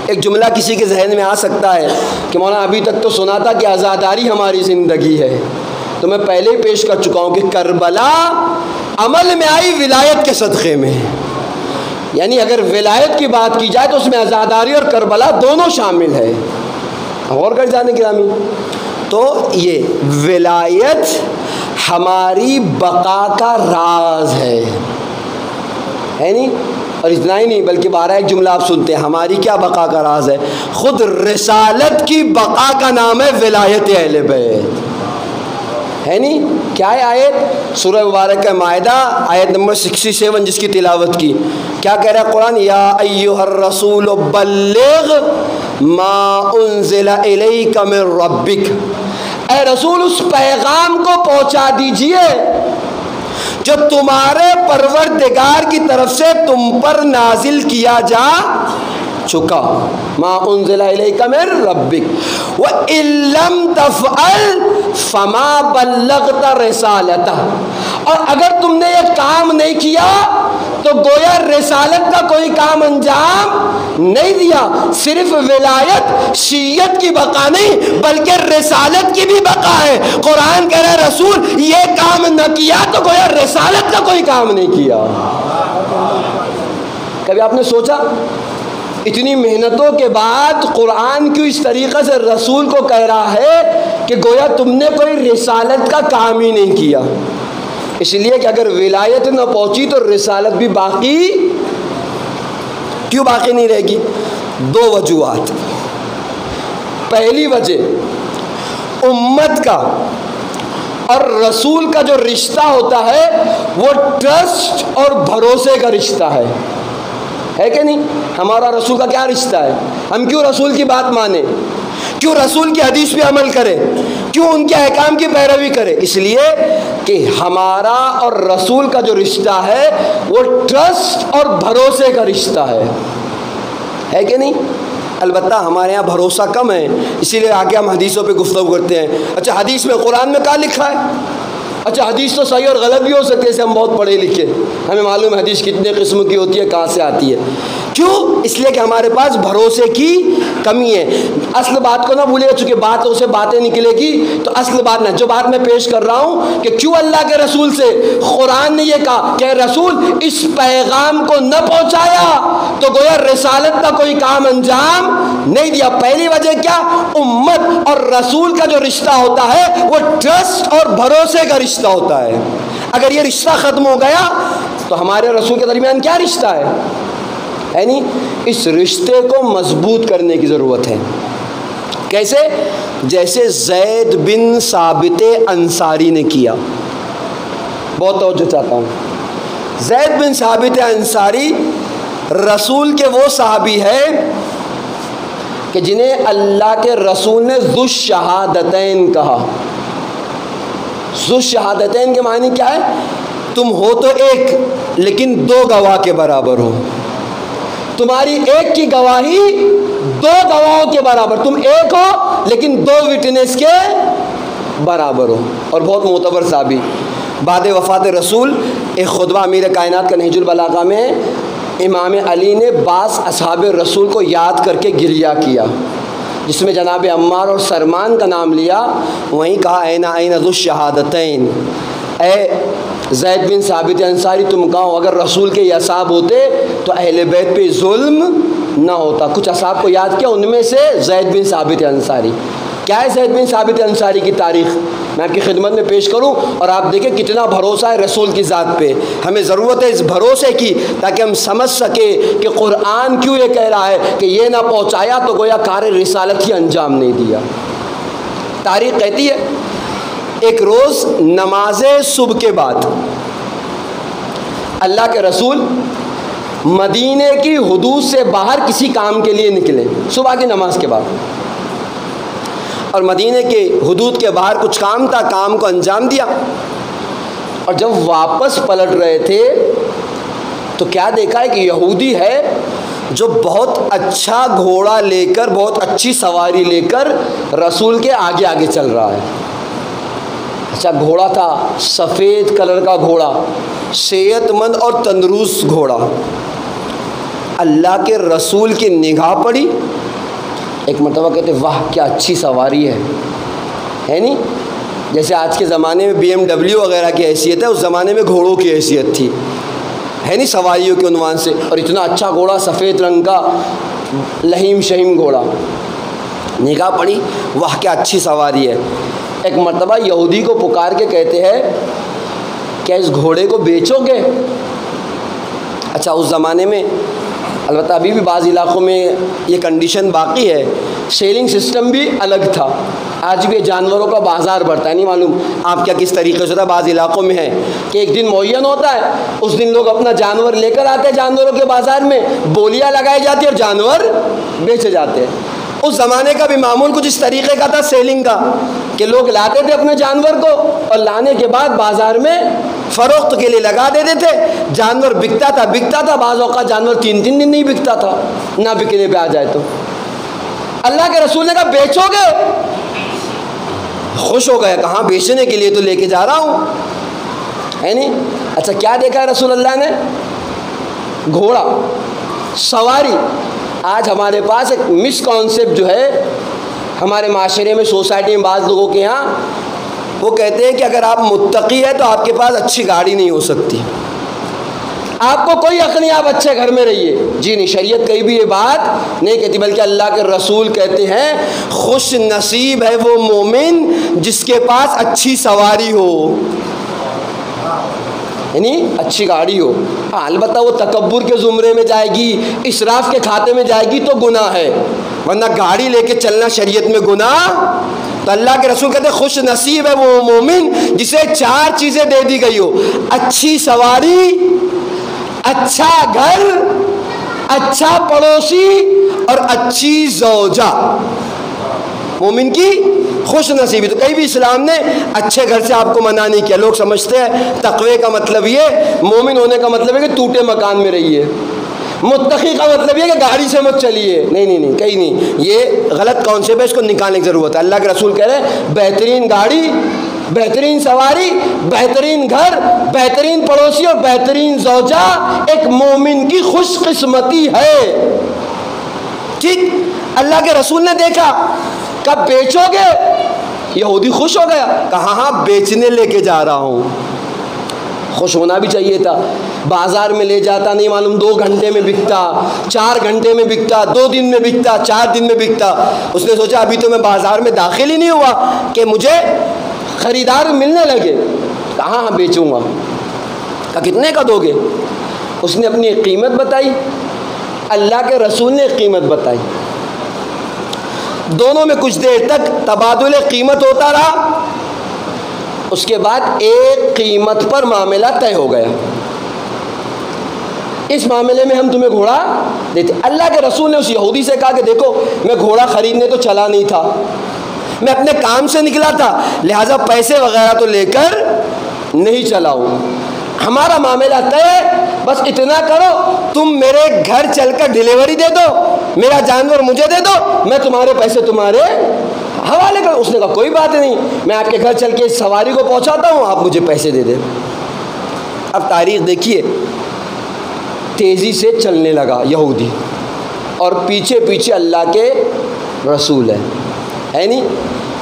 ایک جملہ کسی کے ذہن میں آ سکتا ہے کہ مولانا ابھی تک تو سنا تھا کہ عزاداری ہماری زندگی ہے، تو میں پہلے ہی پیش کر چکا ہوں کہ کربلا عمل میں آئی ولایت کے صدقے میں، یعنی اگر ولایت کی بات کی جائے تو اس میں عزاداری اور کربلا دونوں شامل ہے۔ غور کر جانے گرامی، تو یہ ولایت ہماری بقا کا راز ہے نہیں؟ اور اتنا ہی نہیں بلکہ 12 ایک جملہ آپ سنتے ہیں، ہماری کیا بقا کا راز ہے؟ خود رسالت کی بقا کا نام ہے ولایت اہل بیت، ہے نہیں؟ کیا ہے آیت؟ سورہ مبارکہ مائدہ آیت نمبر 67 جس کی تلاوت کی، کیا کہہ رہا ہے قرآن؟ یا ایھا الرسول بلغ ما انزل الیک من ربک، اے رسول اس پیغام کو پہنچا دیجئے جو تمہارے پروردگار کی طرف سے تم پر نازل کیا جا چکا، ما انزل الیک من ربک وَإِن لَّمْ تَفْعَلْ فَمَا بَلَّغْتَ رِسَالَتَهُ، اور اگر تم نے یہ کام نہیں کیا تو گویا رسالت کا کوئی کام انجام نہیں دیا۔ صرف ولایت شیعت کی بقا نہیں بلکہ رسالت کی بھی بقا ہے۔ قرآن کہہ رہا ہے رسول یہ کام نہ کیا تو گویا رسالت کا کوئی کام نہیں کیا۔ کبھی آپ نے سوچا اتنی محنتوں کے بعد قرآن کیوں اس طریقے سے رسول کو کہہ رہا ہے کہ گویا تم نے کوئی رسالت کا کام ہی نہیں کیا؟ اس لیے کہ اگر ولایت نہ پہنچی تو رسالت بھی باقی کیوں باقی نہیں رہے گی؟ 2 وجوہات۔ پہلی وجہ، امت کا اور رسول کا جو رشتہ ہوتا ہے وہ ٹرسٹ اور بھروسے کا رشتہ ہے کہ نہیں؟ ہمارا رسول کا کیا رشتہ ہے؟ ہم کیوں رسول کی بات مانیں؟ کیوں رسول کی حدیث پہ عمل کریں؟ کیوں ان کے احکام کی پیروی کرے؟ اس لیے کہ ہمارا اور رسول کا جو رشتہ ہے وہ ٹرسٹ اور بھروسے کا رشتہ ہے کہ نہیں؟ البتہ ہمارے یہاں بھروسہ کم ہے، اسی لیے آگے ہم حدیثوں پہ گفتگو کرتے ہیں۔ اچھا حدیث میں، قرآن میں کیا لکھا ہے؟ اچھا حدیث تو صحیح اور غلط بھی ہو سکتی ہے، جیسے ہم بہت پڑھے لکھے، ہمیں معلوم ہے حدیث کتنے قسم کی ہوتی ہے، کہاں سے آتی ہے۔ کیوں؟ اس لیے کہ ہمارے پاس بھروسے کی کمی ہے۔ اصل بات کو نہ بھولے گا، چونکہ باتوں سے باتیں نکلے گی، تو اصل بات نہ، جو بات میں پیش کر رہا ہوں کہ کیوں اللہ کے رسول سے قرآن نے یہ کہا کہ رسول اس پیغام کو نہ پہنچایا تو گویا رسالت کا کوئی کام انجام نہیں دیا۔ پہلی وجہ کیا؟ امت اور رسول کا جو رشتہ ہوتا ہے وہ ٹرسٹ اور بھروسے کا رشتہ ہوتا ہے۔ اگر یہ رشتہ ختم ہو گیا تو ہمارے رسول کے درمیان کیا رشتہ ہے نہیں؟ اس رشتے کو مضبوط کرنے کی ضرورت ہے۔ کیسے؟ جیسے زید بن ثابت انصاری نے کیا۔ بہت توجہ چاہتا ہوں۔ زید بن ثابت انصاری رسول کے وہ صحابی ہے کہ جنہیں اللہ کے رسول نے ذو الشہادتین کہا۔ ذو الشہادتین کے معنی کیا ہے؟ تم ہو تو ایک لیکن دو گواہ کے برابر ہو۔ تمہاری ایک کی گواہی دو گواہوں کے برابر، تم ایک ہو لیکن دو وٹنس کے برابر ہو۔ اور بہت معتبر صحابی۔ بعد وفات رسول ایک خطبہ امیر کائنات کا نہج البلاغہ میں امام علی نے بعض اصحاب رسول کو یاد کر کے گریہ کیا، جس میں جناب عمار اور سلمان کا نام لیا۔ وہیں کہا این ذو الشہادتین، اے زید بن ثابت انصاری تم کہو اگر رسول کے یہ اصحاب ہوتے تو اہل بیت پہ ظلم نہ ہوتا۔ کچھ اصحاب کو یاد کیا، ان میں سے زید بن ثابت انصاری۔ کیا ہے زید بن ثابت انصاری کی تاریخ؟ میں آپ کی خدمت میں پیش کروں اور آپ دیکھیں کتنا بھروسہ ہے رسول کی ذات پہ۔ ہمیں ضرورت ہے اس بھروسے کی تاکہ ہم سمجھ سکیں کہ قرآن کیوں یہ کہہ رہا ہے کہ یہ نہ پہنچایا تو گویا کار رسالت ہی انجام نہیں دیا۔ تاریخ کہتی ہے ایک روز نماز صبح کے بعد اللہ کے رسول مدینے کی حدود سے باہر کسی کام کے لیے نکلے، صبح کی نماز کے بعد، اور مدینے کے حدود کے باہر کچھ کام تھا، کام کو انجام دیا، اور جب واپس پلٹ رہے تھے تو کیا دیکھا ہے کہ یہودی ہے جو بہت اچھا گھوڑا لے کر، بہت اچھی سواری لے کر رسول کے آگے آگے چل رہا ہے۔ اچھا گھوڑا تھا سفید کلر کا گھوڑا، صحت مند اور تندرست گھوڑا۔ اللہ کے رسول کی نگاہ پڑی، ایک مرتبہ کہتے واہ کیا اچھی سواری ہے نہیں؟ جیسے آج کے زمانے میں BMW وغیرہ کی حیثیت ہے، اس زمانے میں گھوڑوں کی حیثیت تھی، ہے نہیں، سواریوں کے عنوان سے، اور اتنا اچھا گھوڑا سفید رنگ کا لہیم شہیم گھوڑا۔ نگاہ پڑی، واہ کیا اچھی سواری ہے۔ ایک مرتبہ یہودی کو پکار کے کہتے ہیں کیا اس گھوڑے کو بیچو گے؟ اچھا اس زمانے میں، البتہ ابھی بھی بعض علاقوں میں یہ کنڈیشن باقی ہے، سیلنگ سسٹم بھی الگ تھا۔ آج بھی جانوروں کا بازار بڑھتا ہے، نہیں معلوم آپ کیا کس طریقے سے ہوتا ہے، بعض علاقوں میں ہے کہ ایک دن معین ہوتا ہے، اس دن لوگ اپنا جانور لے کر آتے ہیں جانوروں کے بازار میں، بولیاں لگائی جاتی ہے اور جانور بیچے جاتے ہیں۔ اس زمانے کا بھی معمول کچھ اس طریقے کا تھا سیلنگ کا، کہ لوگ لاتے تھے اپنے جانور کو اور لانے کے بعد بازار میں فروخت کے لیے لگا دیتے تھے، جانور بکتا تھا، بعض اوقات جانور 3 دن نہیں بکتا تھا، نہ بکنے پہ آ جائے تو۔ اللہ کے رسول نے کہا بیچو گے؟ خوش ہو گئے، کہاں بیچنے کے لیے تو لے کے جا رہا ہوں، ہے نہیں؟ اچھا کیا دیکھا رسول اللہ نے؟ گھوڑا سواری۔ آج ہمارے پاس ایک مس کانسیپٹ جو ہے ہمارے معاشرے میں، سوسائٹی میں بعض لوگوں کے یہاں، وہ کہتے ہیں کہ اگر آپ متقی ہیں تو آپ کے پاس اچھی گاڑی نہیں ہو سکتی، آپ کو کوئی حق نہیں، آپ اچھے گھر میں رہیے۔ جی نہیں، شریعت کہیں بھی یہ بات نہیں کہتی، بلکہ اللہ کے رسول کہتے ہیں خوش نصیب ہے وہ مومن جس کے پاس اچھی سواری ہو، یعنی اچھی گاڑی ہو۔ ہاں البتہ وہ تکبر کے زمرے میں جائے گی، اسراف کے کھاتے میں جائے گی تو گناہ ہے، ورنہ گاڑی لے کے چلنا شریعت میں گناہ۔ تو اللہ کے رسول کہتے ہیں خوش نصیب ہے وہ مومن جسے 4 چیزیں دے دی گئی ہو، اچھی سواری، اچھا گھر، اچھا پڑوسی اور اچھی زوجہ۔ مومن کی خوش نصیبی. تو کہیں بھی اسلام نے اچھے گھر سے آپ کو منع نہیں کیا. لوگ سمجھتے ہیں تقوی کا مطلب یہ, مومن ہونے کا مطلب ہے کہ ٹوٹے مکان میں رہیے, متقی کا مطلب یہ کہ گاڑی سے مت چلیے. نہیں, کہیں نہیں, یہ غلط کانسیپٹ ہے, اس کو نکالنے کی ضرورت ہے. اللہ کے رسول کہہ رہے ہیں بہترین گاڑی, بہترین سواری, بہترین گھر, بہترین پڑوسی اور بہترین زوجہ ایک مومن کی خوش قسمتی ہے. ٹھیک, اللہ کے رسول نے دیکھا, کب بیچو گے؟ یہودی خوش ہو گیا, کہا ہاں بیچنے لے کے جا رہا ہوں. خوش ہونا بھی چاہیے تھا. بازار میں لے جاتا, نہیں معلوم 2 گھنٹے میں بکتا, 4 گھنٹے میں بکتا, 2 دن میں بکتا, 4 دن میں بکتا. اس نے سوچا ابھی تو میں بازار میں داخل ہی نہیں ہوا کہ مجھے خریدار ملنے لگے. کہاں ہاں بیچوں گا. کہا کتنے کا دو گے؟ اس نے اپنی قیمت بتائی, اللہ کے رسول نے قیمت بتائی. دونوں میں کچھ دیر تک تبادلہ قیمت ہوتا رہا. اس کے بعد ایک قیمت پر معاملہ طے ہو گیا. اس معاملے میں ہم تمہیں گھوڑا دیتے. اللہ کے رسول نے اس یہودی سے کہا کہ دیکھو میں گھوڑا خریدنے تو چلا نہیں تھا, میں اپنے کام سے نکلا تھا, لہٰذا پیسے وغیرہ تو لے کر نہیں چلا ہوں. ہمارا معاملہ طے ہے, بس اتنا کرو تم میرے گھر چل کر ڈیلیوری دے دو, میرا جانور مجھے دے دو, میں تمہارے پیسے تمہارے حوالے کر. اس نے کہا کوئی بات نہیں, میں آپ کے گھر چل کے اس سواری کو پہنچاتا ہوں, آپ مجھے پیسے دے دیں. اب تاریخ دیکھیے, تیزی سے چلنے لگا یہودی اور پیچھے پیچھے اللہ کے رسول ہے نہیں.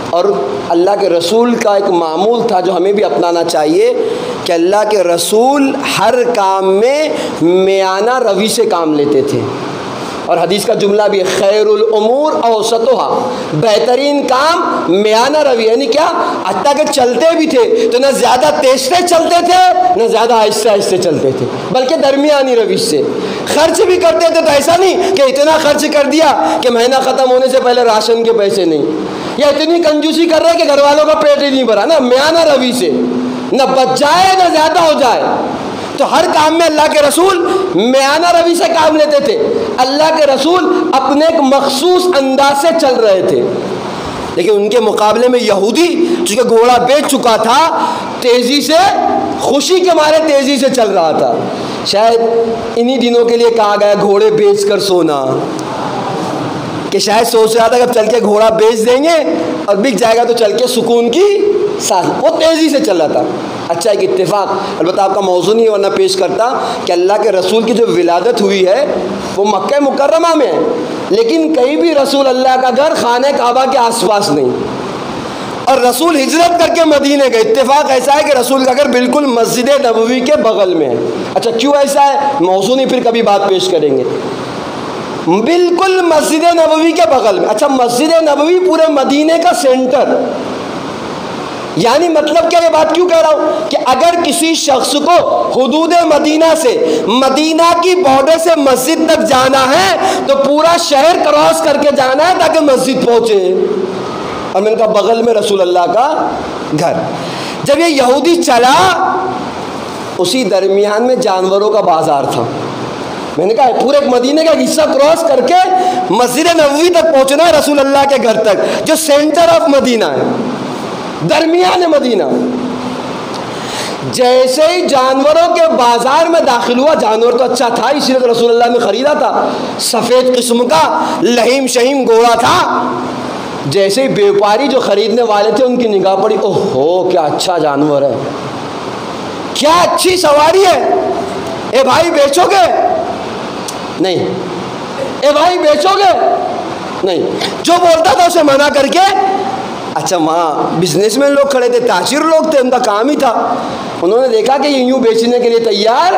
اور اللہ کے رسول کا ایک معمول تھا جو ہمیں بھی اپنانا چاہیے کہ اللہ کے رسول ہر کام میں میانہ روی سے کام لیتے تھے. اور حدیث کا جملہ بھی خیر الامور اوسطها, بہترین کام میانہ روی, یعنی کیا, حتیٰ کہ چلتے بھی تھے تو نہ زیادہ تیز سے چلتے تھے نہ زیادہ آہستہ آہستہ چلتے تھے, بلکہ درمیانی روش سے. خرچ بھی کرتے تھے تو ایسا نہیں کہ اتنا خرچ کر دیا کہ مہینہ ختم ہونے سے پہلے راشن کے پیسے نہیں, یا اتنی کنجوسی کر رہے کہ گھر والوں کا پیٹ ہی نہیں بھرا. نہ میانہ روی سے, نہ بچ جائے نہ زیادہ ہو جائے. تو ہر کام میں اللہ کے رسول میانہ روی سے کام لیتے تھے. اللہ کے رسول اپنے ایک مخصوص انداز سے چل رہے تھے. لیکن ان کے مقابلے میں یہودی چونکہ گھوڑا بیچ چکا تھا, تیزی سے, خوشی کے مارے تیزی سے چل رہا تھا. شاید انہی دنوں کے لیے کہا گیا گھوڑے بیچ کر سونا, کہ شاید سوچ رہا تھا کہ اب چل کے گھوڑا بیچ دیں گے اور بک جائے گا تو چل کے سکون کی سانس. وہ تیزی سے چل رہا تھا. اچھا ایک اتفاق, البتہ آپ کا موضوع نہیں ورنہ پیش کرتا, کہ اللہ کے رسول کی جو ولادت ہوئی ہے وہ مکہ مکرمہ میں ہے, لیکن کہیں بھی رسول اللہ کا گھر خانہ کعبہ کے آس پاس نہیں. اور رسول ہجرت کر کے مدینے گئے. اتفاق ایسا ہے کہ رسول کا گھر بالکل مسجد نبوی کے بغل میں ہے. اچھا کیوں ایسا ہے, موضوع نہیں, پھر کبھی بات پیش کریں گے. بالکل مسجد نبوی کے بغل میں. اچھا مسجد نبوی پورے مدینے کا سینٹر, یعنی مطلب کیا, یہ بات کیوں کہہ رہا ہوں کہ اگر کسی شخص کو حدود مدینہ سے, مدینہ کی بارڈر سے مسجد تک جانا ہے تو پورا شہر کراس کر کے جانا ہے تاکہ مسجد پہنچے. اور میں نے کہا بغل میں رسول اللہ کا گھر. جب یہ یہودی چلا, اسی درمیان میں جانوروں کا بازار تھا. میں نے کہا پورے مدینے کا حصہ کراس کر کے مسجد نبوی تک پہنچنا ہے, رسول اللہ کے گھر تک, جو سینٹر آف مدینہ ہے, درمیان مدینہ. جیسے ہی جانوروں کے بازار میں داخل ہوا, جانور تو اچھا تھا اسی لیے رسول اللہ نے خریدا تھا, سفید قسم کا لہیم شہیم گھوڑا تھا. جیسے ہی بیوپاری جو خریدنے والے تھے ان کی نگاہ پڑی, اوہ ہو کیا اچھا جانور ہے, کیا اچھی سواری ہے, اے بھائی بیچو گے؟ نہیں. اے بھائی بیچو گے؟ نہیں. جو بولتا تھا اسے منع کر کے. اچھا وہاں بزنس مین لوگ کھڑے تھے, تاجر لوگ تھے, ان کا کام ہی تھا. انہوں نے دیکھا کہ یہ یوں بیچنے کے لیے تیار.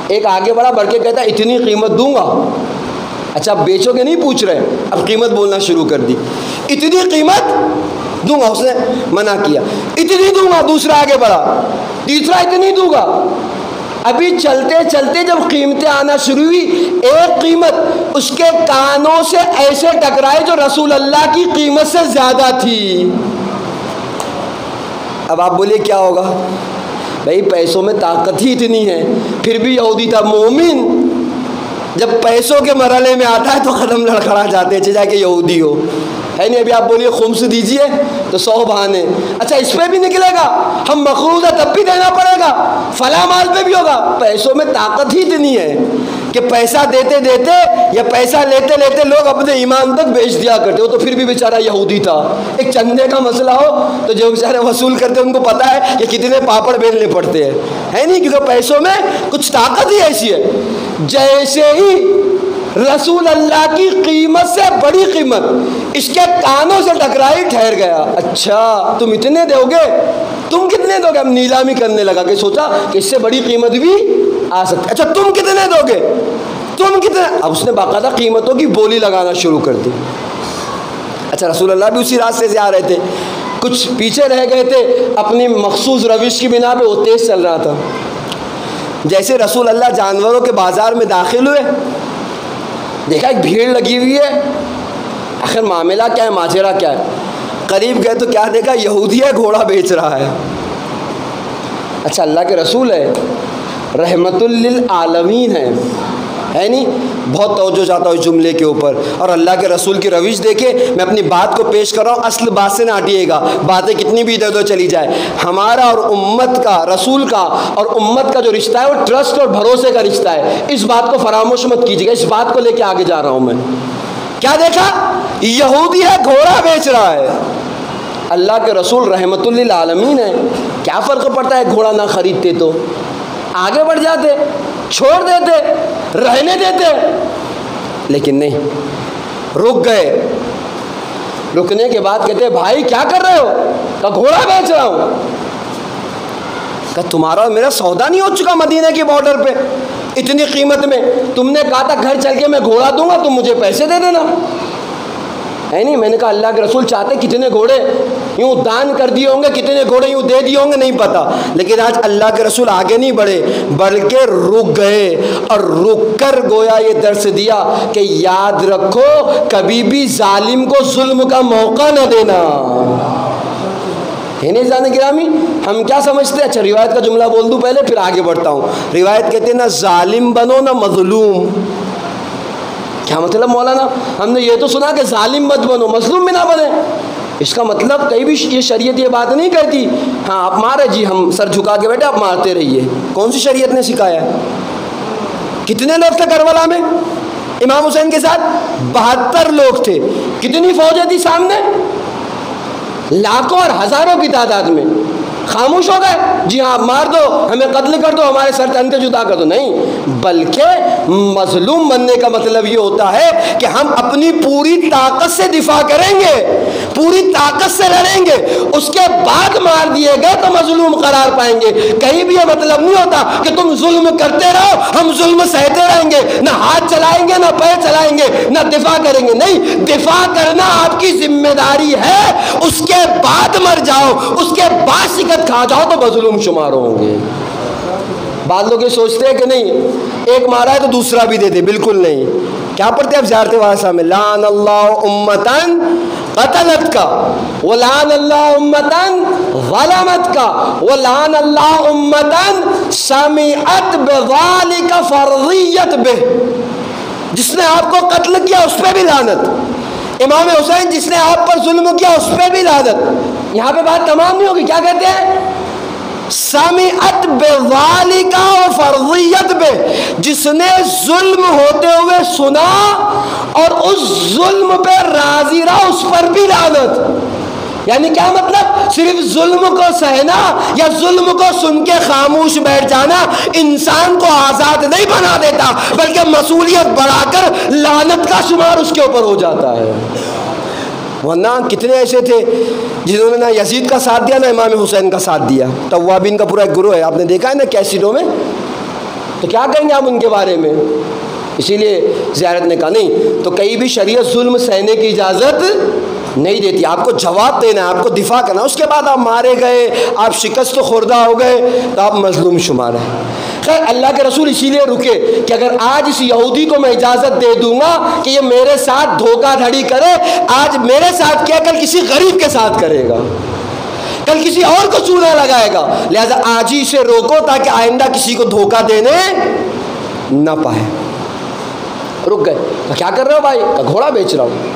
ایک آگے بڑا بڑھ کے کہتا اتنی قیمت دوں گا. اچھا اب بیچو گے نہیں پوچھ رہے, اب قیمت بولنا شروع کر دی. اتنی قیمت دوں گا. اس نے منع کیا, اتنی دوں گا. دوسرا آگے بڑھا, تیسرا اتنی دوں گا. ابھی چلتے چلتے جب قیمتیں آنا شروع ہوئی, ایک قیمت اس کے کانوں سے ایسے ٹکرائے جو رسول اللہ کی قیمت سے زیادہ تھی. اب آپ بولیے کیا ہوگا؟ بھائی پیسوں میں طاقت ہی اتنی ہے. پھر بھی یہودی تھا. مومن جب پیسوں کے مرحلے میں آتا ہے تو قدم لڑکھڑا جاتے ہیں, چاہے کہ یہودی ہو. ہے نہیں ابھی آپ بولیے خمس دیجئے تو 100 بہانے، اچھا اس پہ بھی نکلے گا، ہم مقروضہ تب بھی دینا پڑے گا، فلاں مال پہ بھی ہوگا۔ پیسوں میں طاقت ہی اتنی ہے کہ پیسہ دیتے دیتے یا پیسہ لیتے لیتے لوگ اپنے ایمان تک بیچ دیا کرتے ہو۔ تو پھر بھی بیچارہ یہودی تھا، ایک چندے کا مسئلہ ہو تو جو بیچارے وصول کرتے ان کو پتہ ہے کہ کتنے پاپڑ بیلنے پڑتے ہیں، ہے نہیں، کیونکہ پیسوں میں کچھ طاقت ہی ایسی ہے۔ جیسے ہی رسول اللہ کی قیمت سے بڑی قیمت اس کے کانوں سے ٹکرائی، ٹھہر گیا، اچھا تم اتنے دو گے، تم کتنے دو گے؟ ہم نیلامی کرنے لگا کہ سوچا کہ اس سے بڑی قیمت بھی آ سکتی، اچھا تم کتنے دو گے، تم کتنے؟ اب اس نے باقاعدہ قیمتوں کی بولی لگانا شروع کر دی۔ اچھا رسول اللہ بھی اسی راستے سے آ رہے تھے، کچھ پیچھے رہ گئے تھے اپنی مخصوص روش کی بنا پہ، وہ تیز چل رہا تھا۔ جیسے رسول اللہ جانوروں کے بازار میں داخل ہوئے، دیکھا ایک بھیڑ لگی ہوئی ہے، آخر معاملہ کیا ہے، ماجرا کیا ہے؟ قریب گئے تو کیا دیکھا، یہودی ہے گھوڑا بیچ رہا ہے۔ اچھا اللہ کے رسول ہے، رحمت للعالمین ہے نہیں، بہت توجہ چاہتا ہوں اس جملے کے اوپر، اور اللہ کے رسول کی روش دیکھے، میں اپنی بات کو پیش کر رہا ہوں، اصل بات سے نہ ہٹیے گا، باتیں کتنی بھی ادھر ادھر چلی جائے، ہمارا اور امت کا، رسول کا اور امت کا جو رشتہ ہے وہ ٹرسٹ اور بھروسے کا رشتہ ہے، اس بات کو فراموش مت کیجیے گا، اس بات کو لے کے آگے جا رہا ہوں میں۔ کیا دیکھا؟ یہودی ہے گھوڑا بیچ رہا ہے، اللہ کے رسول رحمت للعالمین ہے، کیا فرق پڑتا ہے گھوڑا نہ خریدتے تو آگے بڑھ جاتے، چھوڑ دیتے، رہنے دیتے، لیکن نہیں، رک گئے۔ رکنے کے بعد کہتے بھائی کیا کر رہے ہو؟ کہا گھوڑا بیچ رہا ہوں۔ کہا تمہارا اور میرا سودا نہیں ہو چکا مدینہ کی بارڈر پہ اتنی قیمت میں؟ تم نے کہا تھا گھر چل کے میں گھوڑا دوں گا، تم مجھے پیسے دے دینا، ہے نہیں؟ میں نے کہا اللہ کے رسول چاہتے کتنے گھوڑے یوں دان کر دیے ہوں گے، کتنے گھوڑے یوں دے دیے ہوں گے، نہیں پتا، لیکن آج اللہ کے رسول آگے نہیں بڑھے بلکہ رک گئے، اور رک کر گویا یہ درس دیا کہ یاد رکھو کبھی بھی ظالم کو ظلم کا موقع نہ دینا، ہے نہیں جانے گرامی؟ ہم کیا سمجھتے ہیں؟ اچھا روایت کا جملہ بول دوں پہلے پھر آگے بڑھتا ہوں۔ روایت کہتے ہیں نہ ظالم بنو نہ مظلوم۔ کیا مطلب مولانا؟ ہم نے یہ تو سنا کہ ظالم مت بنو، مظلوم بھی نہ بنے، اس کا مطلب کہیں بھی یہ شریعت یہ بات نہیں کہتی ہاں آپ مارے جی ہم سر جھکا کے بیٹھے آپ مارتے رہیے، کون سی شریعت نے سکھایا ہے؟ کتنے لوگ تھے کربلا میں امام حسین کے ساتھ؟ 72 لوگ تھے۔ کتنی فوجیں تھی سامنے؟ لاکھوں اور ہزاروں کی تعداد میں۔ خاموش ہو گئے، جی ہاں مار دو، ہمیں قتل کر دو، ہمارے سر تن جدا کر دو، نہیں، بلکہ مظلوم بننے کا مطلب یہ ہوتا ہے کہ ہم اپنی پوری طاقت سے دفاع کریں گے، پوری طاقت سے لڑیں گے، اس کے بعد مار دیے گئے تو مظلوم قرار پائیں گے۔ کہیں بھی یہ مطلب نہیں ہوتا کہ تم ظلم کرتے رہو ہم ظلم سہتے رہیں گے، نہ ہاتھ چلائیں گے نہ پیر چلائیں گے نہ دفاع کریں گے، نہیں، دفاع کرنا آپ کی ذمہ داری ہے، اس کے بعد مر جاؤ، اس کے بعد شکست کھا جاؤ تو مظلوم شمار ہوں گے۔ بعض لوگ یہ سوچتے ہیں کہ نہیں ایک مارا ہے تو دوسرا بھی دے دے، بالکل نہیں۔ کیا پڑھتے ہیں آپ زیارت واسطہ میں؟ لعن اللہ امتن قتلت کا، ولعن اللہ امتن ظلمت کا، ولعن اللہ امتن سمعت بذالک فرضیت بہ۔ جس نے آپ کو قتل کیا اس پہ بھی لعنت، امام حسین جس نے آپ پر ظلم کیا اس پہ بھی لعنت۔ یہاں پہ بات تمام نہیں ہوگی، کیا کہتے ہیں؟ سمعت بذالک و فرضیت بہ، جس نے ظلم ہوتے ہوئے سنا اور اس ظلم پہ راضی رہا اس پر بھی لعنت۔ یعنی کیا مطلب؟ صرف ظلم کو سہنا یا ظلم کو سن کے خاموش بیٹھ جانا انسان کو آزاد نہیں بنا دیتا، بلکہ مسئولیت بڑھا کر لعنت کا شمار اس کے اوپر ہو جاتا ہے۔ ورنہ کتنے ایسے تھے جنہوں نے نہ یزید کا ساتھ دیا نہ امام حسین کا ساتھ دیا، توابین کا پورا ایک گروہ ہے، آپ نے دیکھا ہے نا کیسٹوں میں، تو کیا کہیں گے آپ ان کے بارے میں؟ اسی لیے زیارت نے کہا نہیں، تو کہیں بھی شریعت ظلم سہنے کی اجازت نہیں دیتی، آپ کو جواب دینا ہے، آپ کو دفاع کرنا، اس کے بعد آپ مارے گئے، آپ شکست خوردہ ہو گئے تو آپ مظلوم شمار ہیں۔ خیر اللہ کے رسول اسی لیے رکے کہ اگر آج اس یہودی کو میں اجازت دے دوں گا کہ یہ میرے ساتھ دھوکہ دھڑی کرے، آج میرے ساتھ کیا کل کسی غریب کے ساتھ کرے گا، کل کسی اور کو چونا لگائے گا، لہذا آج ہی اسے روکو تاکہ آئندہ کسی کو دھوکہ دینے نہ پائے۔ رک گئے، کیا کر رہے ہو بھائی؟ گھوڑا بیچ رہا ہوں۔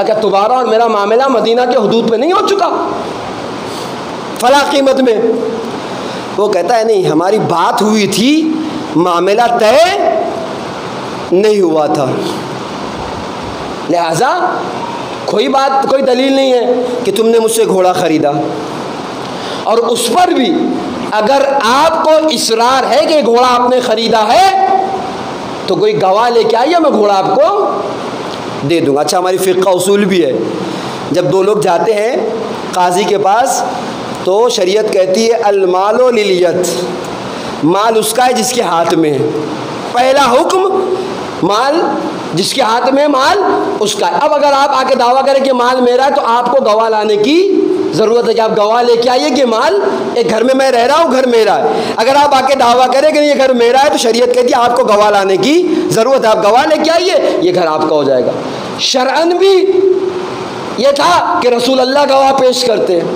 کہا کہ تمہارا اور میرا معاملہ مدینہ کے حدود پہ نہیں ہو چکا فلاں قیمت میں؟ وہ کہتا ہے نہیں، ہماری بات ہوئی تھی، معاملہ طے نہیں ہوا تھا، لہذا کوئی دلیل نہیں ہے کہ تم نے مجھ سے گھوڑا خریدا۔ اور اس پر بھی اگر آپ کو اصرار ہے کہ گھوڑا آپ نے خریدا ہے تو کوئی گواہ لے کے آئیے، میں گھوڑا آپ کو دے دوں گا۔ اچھا، ہماری فقہ اصول بھی ہے، جب دو لوگ جاتے ہیں قاضی کے پاس تو شریعت کہتی ہے المال للیت، مال اس کا ہے جس کے ہاتھ میں ہے۔ پہلا حکم، مال جس کے ہاتھ میں مال اس کا ہے۔ اب اگر آپ آ کے دعویٰ کریں کہ مال میرا ہے تو آپ کو گواہ لانے کی ضرورت ہے کہ آپ گواہ لے کے آئیے کہ مال ایک گھر میں رہ رہا ہوں، گھر میرا ہے۔ اگر آپ آ کے دعویٰ کریں کہ یہ گھر میرا ہے تو شریعت کہتی ہے آپ کو گواہ لانے کی ضرورت ہے، آپ گواہ لے کے آئیے، یہ گھر آپ کا ہو جائے گا۔ شرعاً بھی یہ تھا کہ رسول اللہ گواہ پیش کرتے ہیں،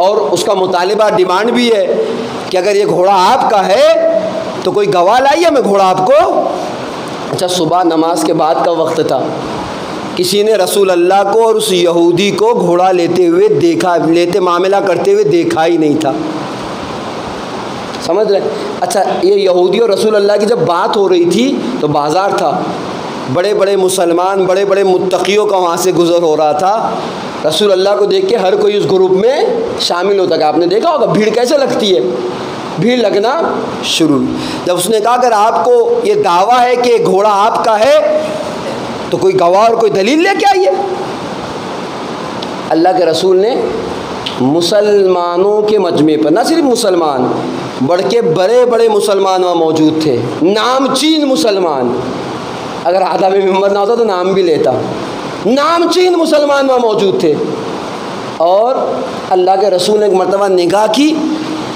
اور اس کا مطالبہ ڈیمانڈ بھی ہے کہ اگر یہ گھوڑا آپ کا ہے تو کوئی گواہ لائیے، میں گھوڑا آپ کو۔ اچھا، صبح نماز کے بعد کا وقت تھا، کسی نے رسول اللہ کو اور اس یہودی کو گھوڑا لیتے معاملہ کرتے ہوئے دیکھا ہی نہیں تھا، سمجھ رہے؟ اچھا، یہ یہودی اور رسول اللہ کی جب بات ہو رہی تھی تو بازار تھا، بڑے بڑے مسلمان، بڑے بڑے متقیوں کا وہاں سے گزر ہو رہا تھا۔ رسول اللہ کو دیکھ کے ہر کوئی اس گروپ میں شامل ہوتا کہ آپ نے دیکھا ہوگا بھیڑ کیسے لگتی ہے، بھیڑ لگنا شروع۔ جب اس نے کہا اگر آپ کو یہ دعویٰ ہے کہ گھوڑا آپ کا ہے تو کوئی گواہ اور کوئی دلیل لے کے آئیے۔ اللہ کے رسول نے مسلمانوں کے مجمع پر، نہ صرف مسلمان، بڑے بڑے مسلمان وہاں موجود تھے، نامچین مسلمان، اگر آداب ممبر نہ ہوتا تو نام بھی لیتا، نامچین مسلمان وہاں موجود تھے۔ اور اللہ کے رسول نے ایک مرتبہ نگاہ کی،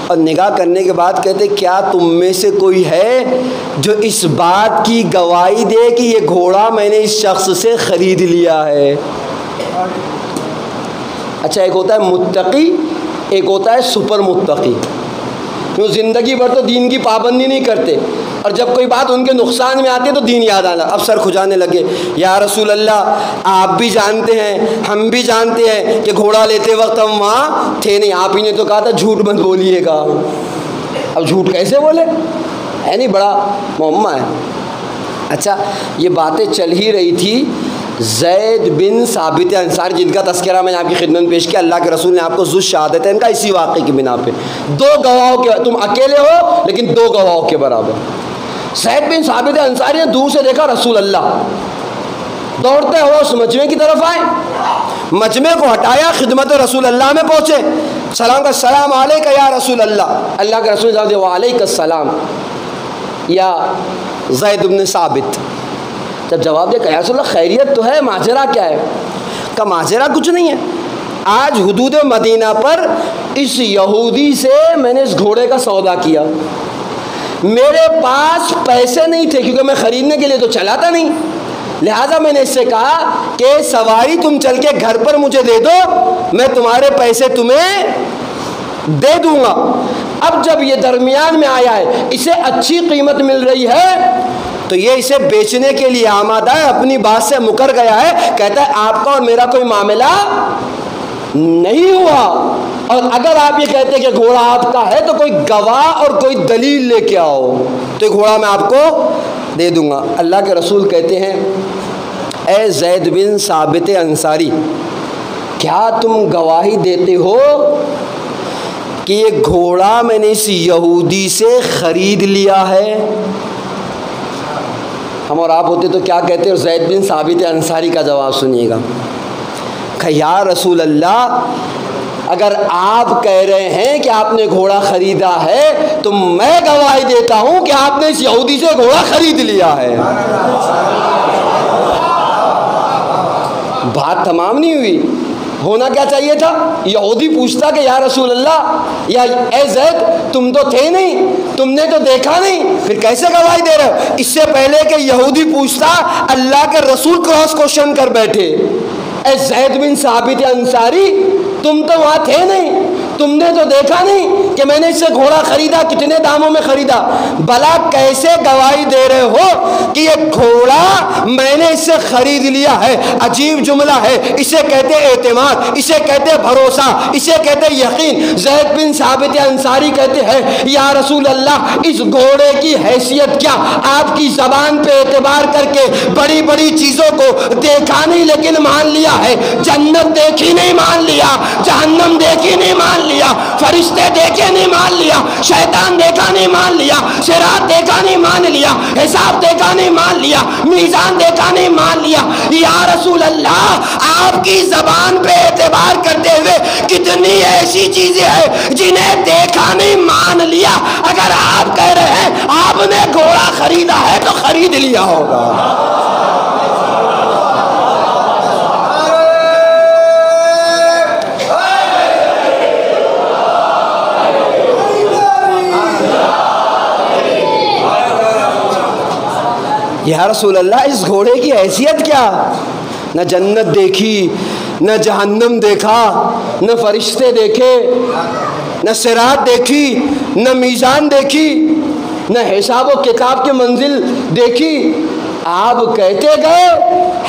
اور نگاہ کرنے کے بعد کہتے کیا تم میں سے کوئی ہے جو اس بات کی گواہی دے کہ یہ گھوڑا میں نے اس شخص سے خرید لیا ہے؟ اچھا، ایک ہوتا ہے متقی، ایک ہوتا ہے سپر متقی، جو زندگی بھر تو دین کی پابندی نہیں کرتے، اور جب کوئی بات ان کے نقصان میں آتی ہے تو دین یاد آنا، اب سر کھجانے لگے، یا رسول اللہ آپ بھی جانتے ہیں، ہم بھی جانتے ہیں کہ گھوڑا لیتے وقت ہم وہاں تھے نہیں، آپ ہی نے تو کہا تھا جھوٹ مت بولیے گا۔ اب جھوٹ کیسے بولے؟ ہے نہیں، بڑا معمہ ہے۔ اچھا، یہ باتیں چل ہی رہی تھی، زید بن ثابت انصاری جن کا تذکرہ میں نے آپ کی خدمت میں پیش کیا، اللہ کے رسول نے آپ کو ذو شہادتین کا اسی واقعے کی بنا پہ، دو گواہوں کے، تم اکیلے ہو لیکن دو گواہوں کے برابر۔ زید بن ثابت انصاری نے دور سے دیکھا رسول اللہ، دوڑتے ہوئے اس مجمع کی طرف آئے، مجمع کو ہٹایا، خدمت رسول اللہ میں پہنچے، سلام کا السلام علیکہ یا رسول اللہ۔ اللہ کے رسول نے وعلیکہ السلام یا زید بن ثابت۔ جب جواب دیا کہ یا رسول اللہ خیریت تو ہے، ماجرا کیا ہے؟ کہ ماجرا کچھ نہیں ہے، آج حدود مدینہ پر اس یہودی سے میں نے اس گھوڑے کا سودا کیا، میرے پاس پیسے نہیں تھے کیونکہ میں خریدنے کے لیے تو چلاتا نہیں، لہٰذا میں نے اس سے کہا کہ سواری تم چل کے گھر پر مجھے دے دو، میں تمہارے پیسے تمہیں دے دوں گا۔ اب جب یہ درمیان میں آیا ہے، اسے اچھی قیمت مل رہی ہے تو یہ اسے بیچنے کے لیے آمادہ ہے، اپنی بات سے مکر گیا ہے، کہتا ہے آپ کا اور میرا کوئی معاملہ نہیں ہوا، اور اگر آپ یہ کہتے ہیں کہ گھوڑا آپ کا ہے تو کوئی گواہ اور کوئی دلیل لے کے آؤ، تو یہ گھوڑا میں آپ کو دے دوں گا۔ اللہ کے رسول کہتے ہیں اے زید بن ثابت انصاری، کیا تم گواہی دیتے ہو کہ یہ گھوڑا میں نے اس یہودی سے خرید لیا ہے؟ ہم اور آپ ہوتے تو کیا کہتے ہیں؟ زید بن ثابت انصاری کا جواب سنیے گا کہ یا رسول اللہ اگر آپ کہہ رہے ہیں کہ آپ نے گھوڑا خریدا ہے تو میں گواہی دیتا ہوں کہ آپ نے اس یہودی سے گھوڑا خرید لیا ہے۔ بات تمام نہیں ہوئی، ہونا کیا چاہیے تھا؟ یہودی پوچھتا کہ یا رسول اللہ، یا اے زید تم تو تھے نہیں، تم نے تو دیکھا نہیں، پھر کیسے گواہی دے رہے ہو؟ اس سے پہلے کہ یہودی پوچھتا، اللہ کے رسول کراس کوشچن کر بیٹھے، اے زید بن ثابت انصاری تم تو وہاں تھے نہیں، تم نے تو دیکھا نہیں کہ میں نے اس سے گھوڑا خریدا، کتنے داموں میں خریدا، بھلا کیسے گواہی دے رہے ہو کہ یہ گھوڑا میں نے اس سے خرید لیا ہے؟ عجیب جملہ ہے، اسے کہتے اعتماد، اسے کہتے بھروسہ، اسے کہتے یقین۔ زید بن ثابت انصاری کہتے ہیں یا رسول اللہ اس گھوڑے کی حیثیت کیا؟ آپ کی زبان پہ اعتبار کر کے بڑی بڑی چیزوں کو دیکھا نہیں لیکن مان لیا ہے، جنت دیکھی نہیں مان لیا، جہنم دیکھی نہیں مان لیا، فرشتے دیکھے نہیں مان لیا، شیطان دیکھا نہیں مان لیا، صراط دیکھا نہیں مان لیا، حساب دیکھا نہیں مان لیا، میزان دیکھا نہیں مان لیا۔ یا رسول اللہ آپ کی زبان پہ اعتبار کرتے ہوئے کتنی ایسی چیزیں ہیں جنہیں دیکھا نہیں مان لیا۔ اگر آپ کہہ رہے ہیں آپ نے گھوڑا خریدا ہے تو خرید لیا ہوگا۔ یا رسول اللہ اس گھوڑے کی حیثیت کیا؟ نہ جنت دیکھی، نہ جہنم دیکھا، نہ فرشتے دیکھے، نہ صراط دیکھی، نہ میزان دیکھی، نہ حساب و کتاب کی منزل دیکھی۔ آپ کہتے گئے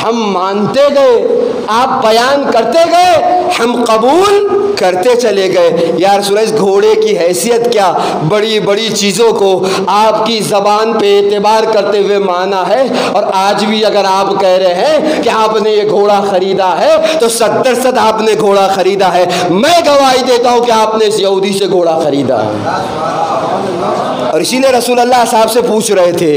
ہم مانتے گئے، آپ بیان کرتے گئے ہم قبول کرتے چلے گئے۔ یا رسول اللہ اس گھوڑے کی حیثیت کیا؟ بڑی بڑی چیزوں کو آپ کی زبان پہ اعتبار کرتے ہوئے مانا ہے، اور آج بھی اگر آپ کہہ رہے ہیں کہ آپ نے یہ گھوڑا خریدا ہے تو 100% آپ نے گھوڑا خریدا ہے۔ میں گواہی دیتا ہوں کہ آپ نے اس یہودی سے گھوڑا خریدا ہے۔ اور اسی لیے رسول اللہ صاحب سے پوچھ رہے تھے،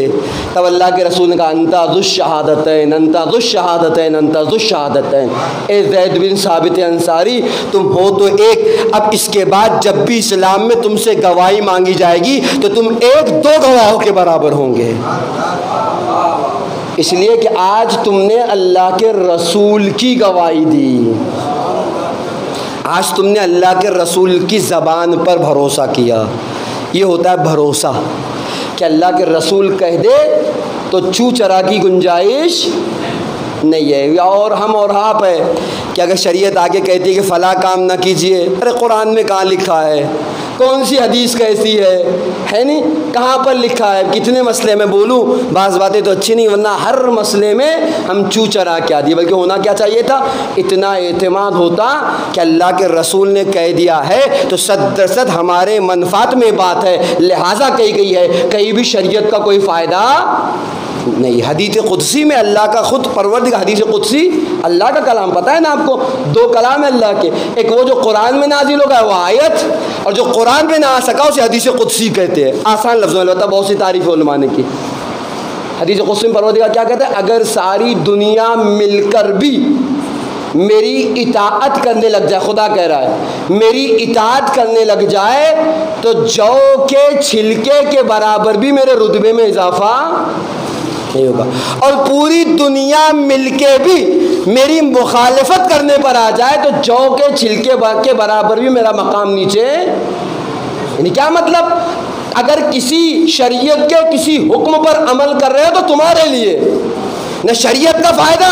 تب اللہ کے رسول نے کہا انتا ذو الشہادتین، انتا ذو الشہادتین، انتا ذو الشہادتین۔ اے زید بن ثابت انصاری تم ہو تو ایک، اب اس کے بعد جب بھی اسلام میں تم سے گواہی مانگی جائے گی تو تم 1-2 گواہوں کے برابر ہوں گے، اس لیے کہ آج تم نے اللہ کے رسول کی گواہی دی، آج تم نے اللہ کے رسول کی زبان پر بھروسہ کیا۔ یہ ہوتا ہے بھروسہ کہ اللہ کے رسول کہہ دے تو چو چرا کی گنجائش نہیں ہے۔ اور ہم اور آپ ہے کہ اگر شریعت آگے کہتی ہے کہ فلاں کام نہ کیجئے، ارے قرآن میں کہاں لکھا ہے؟ کون سی حدیث کیسی ہے نہیں؟ کہاں پر لکھا ہے؟ کتنے مسئلے میں بولوں، بعض باتیں تو اچھی نہیں، ورنہ ہر مسئلے میں ہم چو چرا کیا دی، بلکہ ہونا کیا چاہیے تھا؟ اتنا اعتماد ہوتا کہ اللہ کے رسول نے کہہ دیا ہے تو 100% ہمارے منفعت میں بات ہے، لہٰذا کہی گئی ہے، کہیں بھی شریعت کا کوئی فائدہ نہیں۔ حدیث قدسی میں اللہ کا خود پروردگار، حدیث قدسی اللہ کا کلام، پتہ ہے نا آپ کو؟ 2 کلام ہے اللہ کے، ایک وہ جو قرآن میں نازل ہوگا وہ آیت، اور جو قرآن میں نہ آ سکا اسے حدیث قدسی کہتے ہیں۔ آسان لفظوں میں، بہت سی تعریف ہے علماء نے کی۔ حدیث قدسی میں پروردگار کیا کہتا ہے؟ اگر ساری دنیا مل کر بھی میری اطاعت کرنے لگ جائے، خدا کہہ رہا ہے میری اطاعت کرنے لگ جائے تو جو کے چھلکے کے برابر بھی میرے رتبے میں اضافہ نہیں ہوگا، اور پوری دنیا مل کے بھی میری مخالفت کرنے پر آ جائے تو جو کے چھلکے کے برابر بھی میرا مقام نیچے۔ یعنی کیا مطلب؟ اگر کسی شریعت کے کسی حکم پر عمل کر رہے ہو تو تمہارے لیے نہ شریعت کا فائدہ،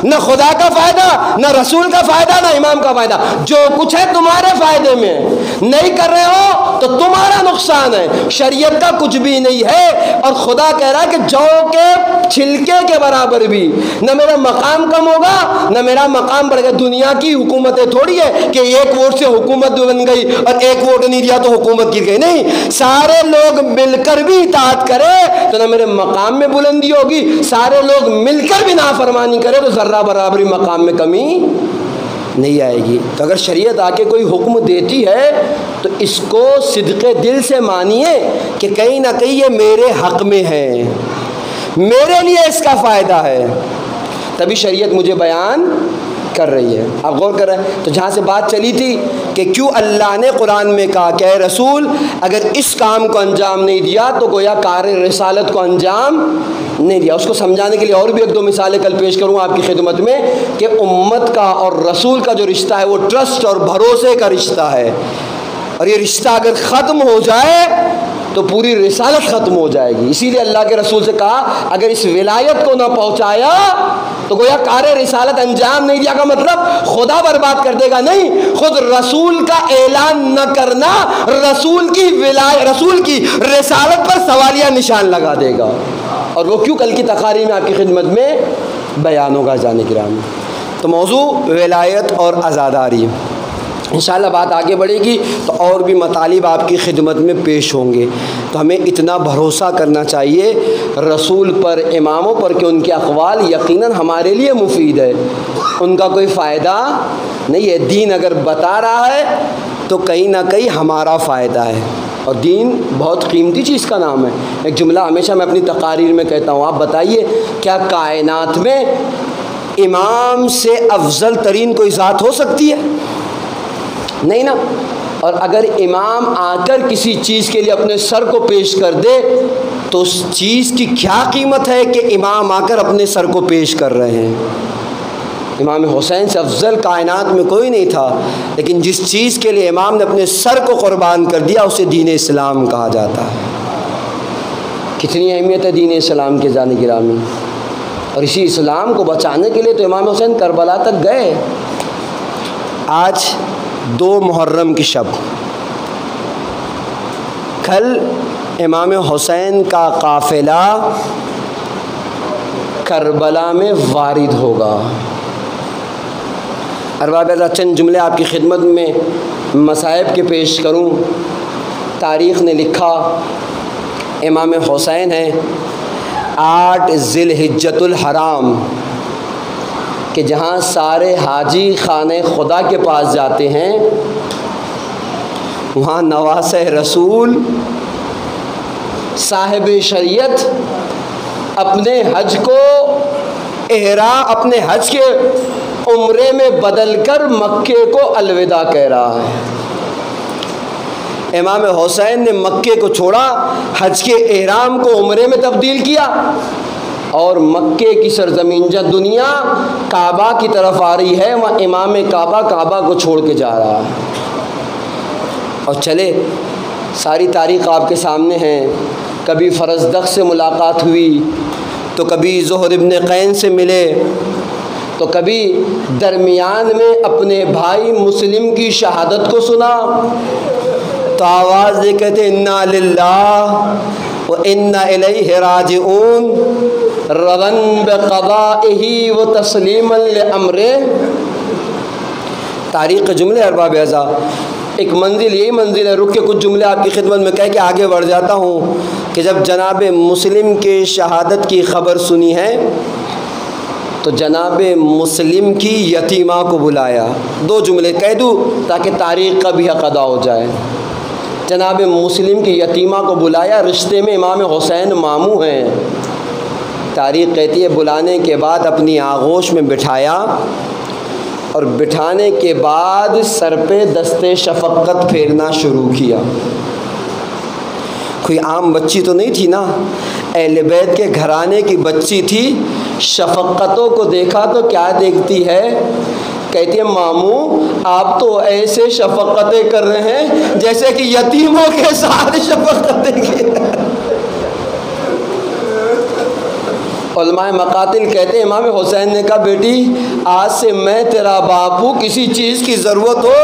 نہ خدا کا فائدہ، نہ رسول کا فائدہ، نہ امام کا فائدہ، جو کچھ ہے تمہارے فائدے میں، نہیں کر رہے ہو تو تمہارا نقصان ہے، شریعت کا کچھ بھی نہیں ہے۔ اور خدا کہہ رہا ہے کہ جو کے چھلکے کے برابر بھی نہ میرا مقام کم ہوگا نہ میرا مقام بڑھے گا۔ دنیا کی حکومتیں تھوڑی ہے کہ 1 ووٹ سے حکومت بن گئی اور 1 ووٹ نہیں دیا تو حکومت گر گئی، نہیں، سارے لوگ مل کر بھی اطاعت کرے تو نہ میرے مقام میں بلندی ہوگی، سارے لوگ مل کر بھی نافرمانی کرے تو ذرہ برابری مقام میں کمی نہیں آئے گی۔ تو اگر شریعت آ کے کوئی حکم دیتی ہے تو اس کو صدق دل سے مانیے کہ کہیں نہ کہیں یہ میرے حق میں ہے، میرے لیے اس کا فائدہ ہے، تبھی شریعت مجھے بیان کر رہی ہے۔ آپ غور کر رہے ہیں؟ تو جہاں سے بات چلی تھی کہ کیوں اللہ نے قرآن میں کہا کہ اے رسول اگر اس کام کو انجام نہیں دیا تو گویا کار رسالت کو انجام نہیں دیا۔ اس کو سمجھانے کے لیے اور بھی 1-2 مثالیں کل پیش کروں آپ کی خدمت میں کہ امت کا اور رسول کا جو رشتہ ہے وہ ٹرسٹ اور بھروسے کا رشتہ ہے، اور یہ رشتہ اگر ختم ہو جائے تو پوری رسالت ختم ہو جائے گی۔ اسی لیے اللہ کے رسول سے کہا اگر اس ولایت کو نہ پہنچایا تو گویا کار رسالت انجام نہیں دیا کا مطلب خدا برباد کر دے گا، نہیں، خود رسول کا اعلان نہ کرنا رسول کی رسالت پر سوالیہ نشان لگا دے گا، اور وہ کیوں کل کی تقاریر میں آپ کی خدمت میں بیان ہوگا جانے گرامی۔ تو موضوع ولایت اور عزاداری، انشاءاللہ بات آگے بڑھے گی تو اور بھی مطالب آپ کی خدمت میں پیش ہوں گے۔ تو ہمیں اتنا بھروسہ کرنا چاہیے رسول پر، اماموں پر، کہ ان کے اقوال یقیناً ہمارے لیے مفید ہے، ان کا کوئی فائدہ نہیں ہے۔ دین اگر بتا رہا ہے تو کہیں نہ کہیں ہمارا فائدہ ہے، اور دین بہت قیمتی چیز کا نام ہے۔ ایک جملہ ہمیشہ میں اپنی تقاریر میں کہتا ہوں، آپ بتائیے کیا کائنات میں امام سے افضل ترین کوئی ذات ہو سکتی ہے؟ نہیں نا۔ اور اگر امام آ کر کسی چیز کے لیے اپنے سر کو پیش کر دے تو اس چیز کی کیا قیمت ہے کہ امام آ کر اپنے سر کو پیش کر رہے ہیں۔ امام حسین سے افضل کائنات میں کوئی نہیں تھا، لیکن جس چیز کے لیے امام نے اپنے سر کو قربان کر دیا اسے دین اسلام کہا جاتا ہے۔ کتنی اہمیت ہے دین اسلام کے جانے گرامی، اور اسی اسلام کو بچانے کے لیے تو امام حسین کربلا تک گئے۔ آج 2 محرم کی شب، کل امام حسین کا قافلہ کربلا میں وارد ہوگا۔ ارباب ازا چند جملے آپ کی خدمت میں مصائب کے پیش کروں۔ تاریخ نے لکھا امام حسین ہیں 8 ذی الحجۃ الحرام، کہ جہاں سارے حاجی خانہ خدا کے پاس جاتے ہیں وہاں نواسہ رسول صاحب شریعت اپنے حج کو اپنے حج کے عمرے میں بدل کر مکے کو الوداع کہہ رہا ہے۔ امام حسین نے مکے کو چھوڑا، حج کے احرام کو عمرے میں تبدیل کیا، اور مکے کی سرزمین جہاں دنیا کعبہ کی طرف آ رہی ہے وہاں امام کعبہ کو چھوڑ کے جا رہا ہے۔ اور چلے ساری تاریخ آپ کے سامنے ہے، کبھی فرزدق سے ملاقات ہوئی تو کبھی زہر ابن قین سے ملے، تو کبھی درمیان میں اپنے بھائی مسلم کی شہادت کو سنا تو آواز دے کہتے انا للہ و انا الیہ راجعون، رضن بقضائہ و تسلیما لامرہ۔ تاریخ کے جملے ارباب اعزا، ایک منزل یہی منزل ہے، رک کے کچھ جملے آپ کی خدمت میں کہہ کے آگے بڑھ جاتا ہوں کہ جب جناب مسلم کے شہادت کی خبر سنی ہے تو جناب مسلم کی یتیمہ کو بلایا۔ 2 جملے کہہ دوں تاکہ تاریخ کا بھی حق ادا ہو جائے۔ جناب مسلم کی یتیمہ کو بلایا، رشتے میں امام حسین ماموں ہیں۔ تاریخ کہتی ہے بلانے کے بعد اپنی آغوش میں بٹھایا، اور بٹھانے کے بعد سر پہ دستے شفقت پھیرنا شروع کیا۔ کوئی عام بچی تو نہیں تھی نا، اہل بیت کے گھرانے کی بچی تھی۔ شفقتوں کو دیکھا تو کیا دیکھتی ہے، کہتی ہے ماموں آپ تو ایسے شفقتیں کر رہے ہیں جیسے کہ یتیموں کے ساتھ شفقتیں کی۔ علماء مقاتل کہتے ہیں امام حسین نے کہا بیٹی آج سے میں تیرا باپ ہوں، کسی چیز کی ضرورت ہو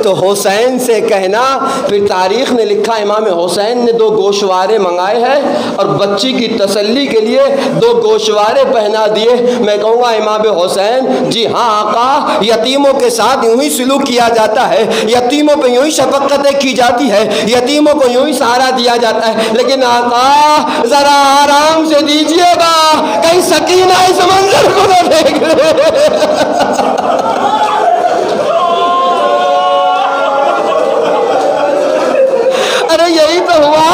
تو حسین سے کہنا۔ پھر تاریخ نے لکھا امام حسین نے 2 گوشوارے منگائے ہیں اور بچی کی تسلی کے لیے 2 گوشوارے پہنا دیے۔ میں کہوں گا امام حسین جی ہاں آقا، یتیموں کے ساتھ یوں ہی سلوک کیا جاتا ہے، یتیموں پہ یوں ہی شفقتیں کی جاتی ہے، یتیموں کو یوں ہی سہارا دیا جاتا ہے، لیکن آقا ذرا آرام سے دیجیے گا، کہیں سکینہ اس منظر کو نہ دیکھ لے۔ ارے یہی تو ہوا،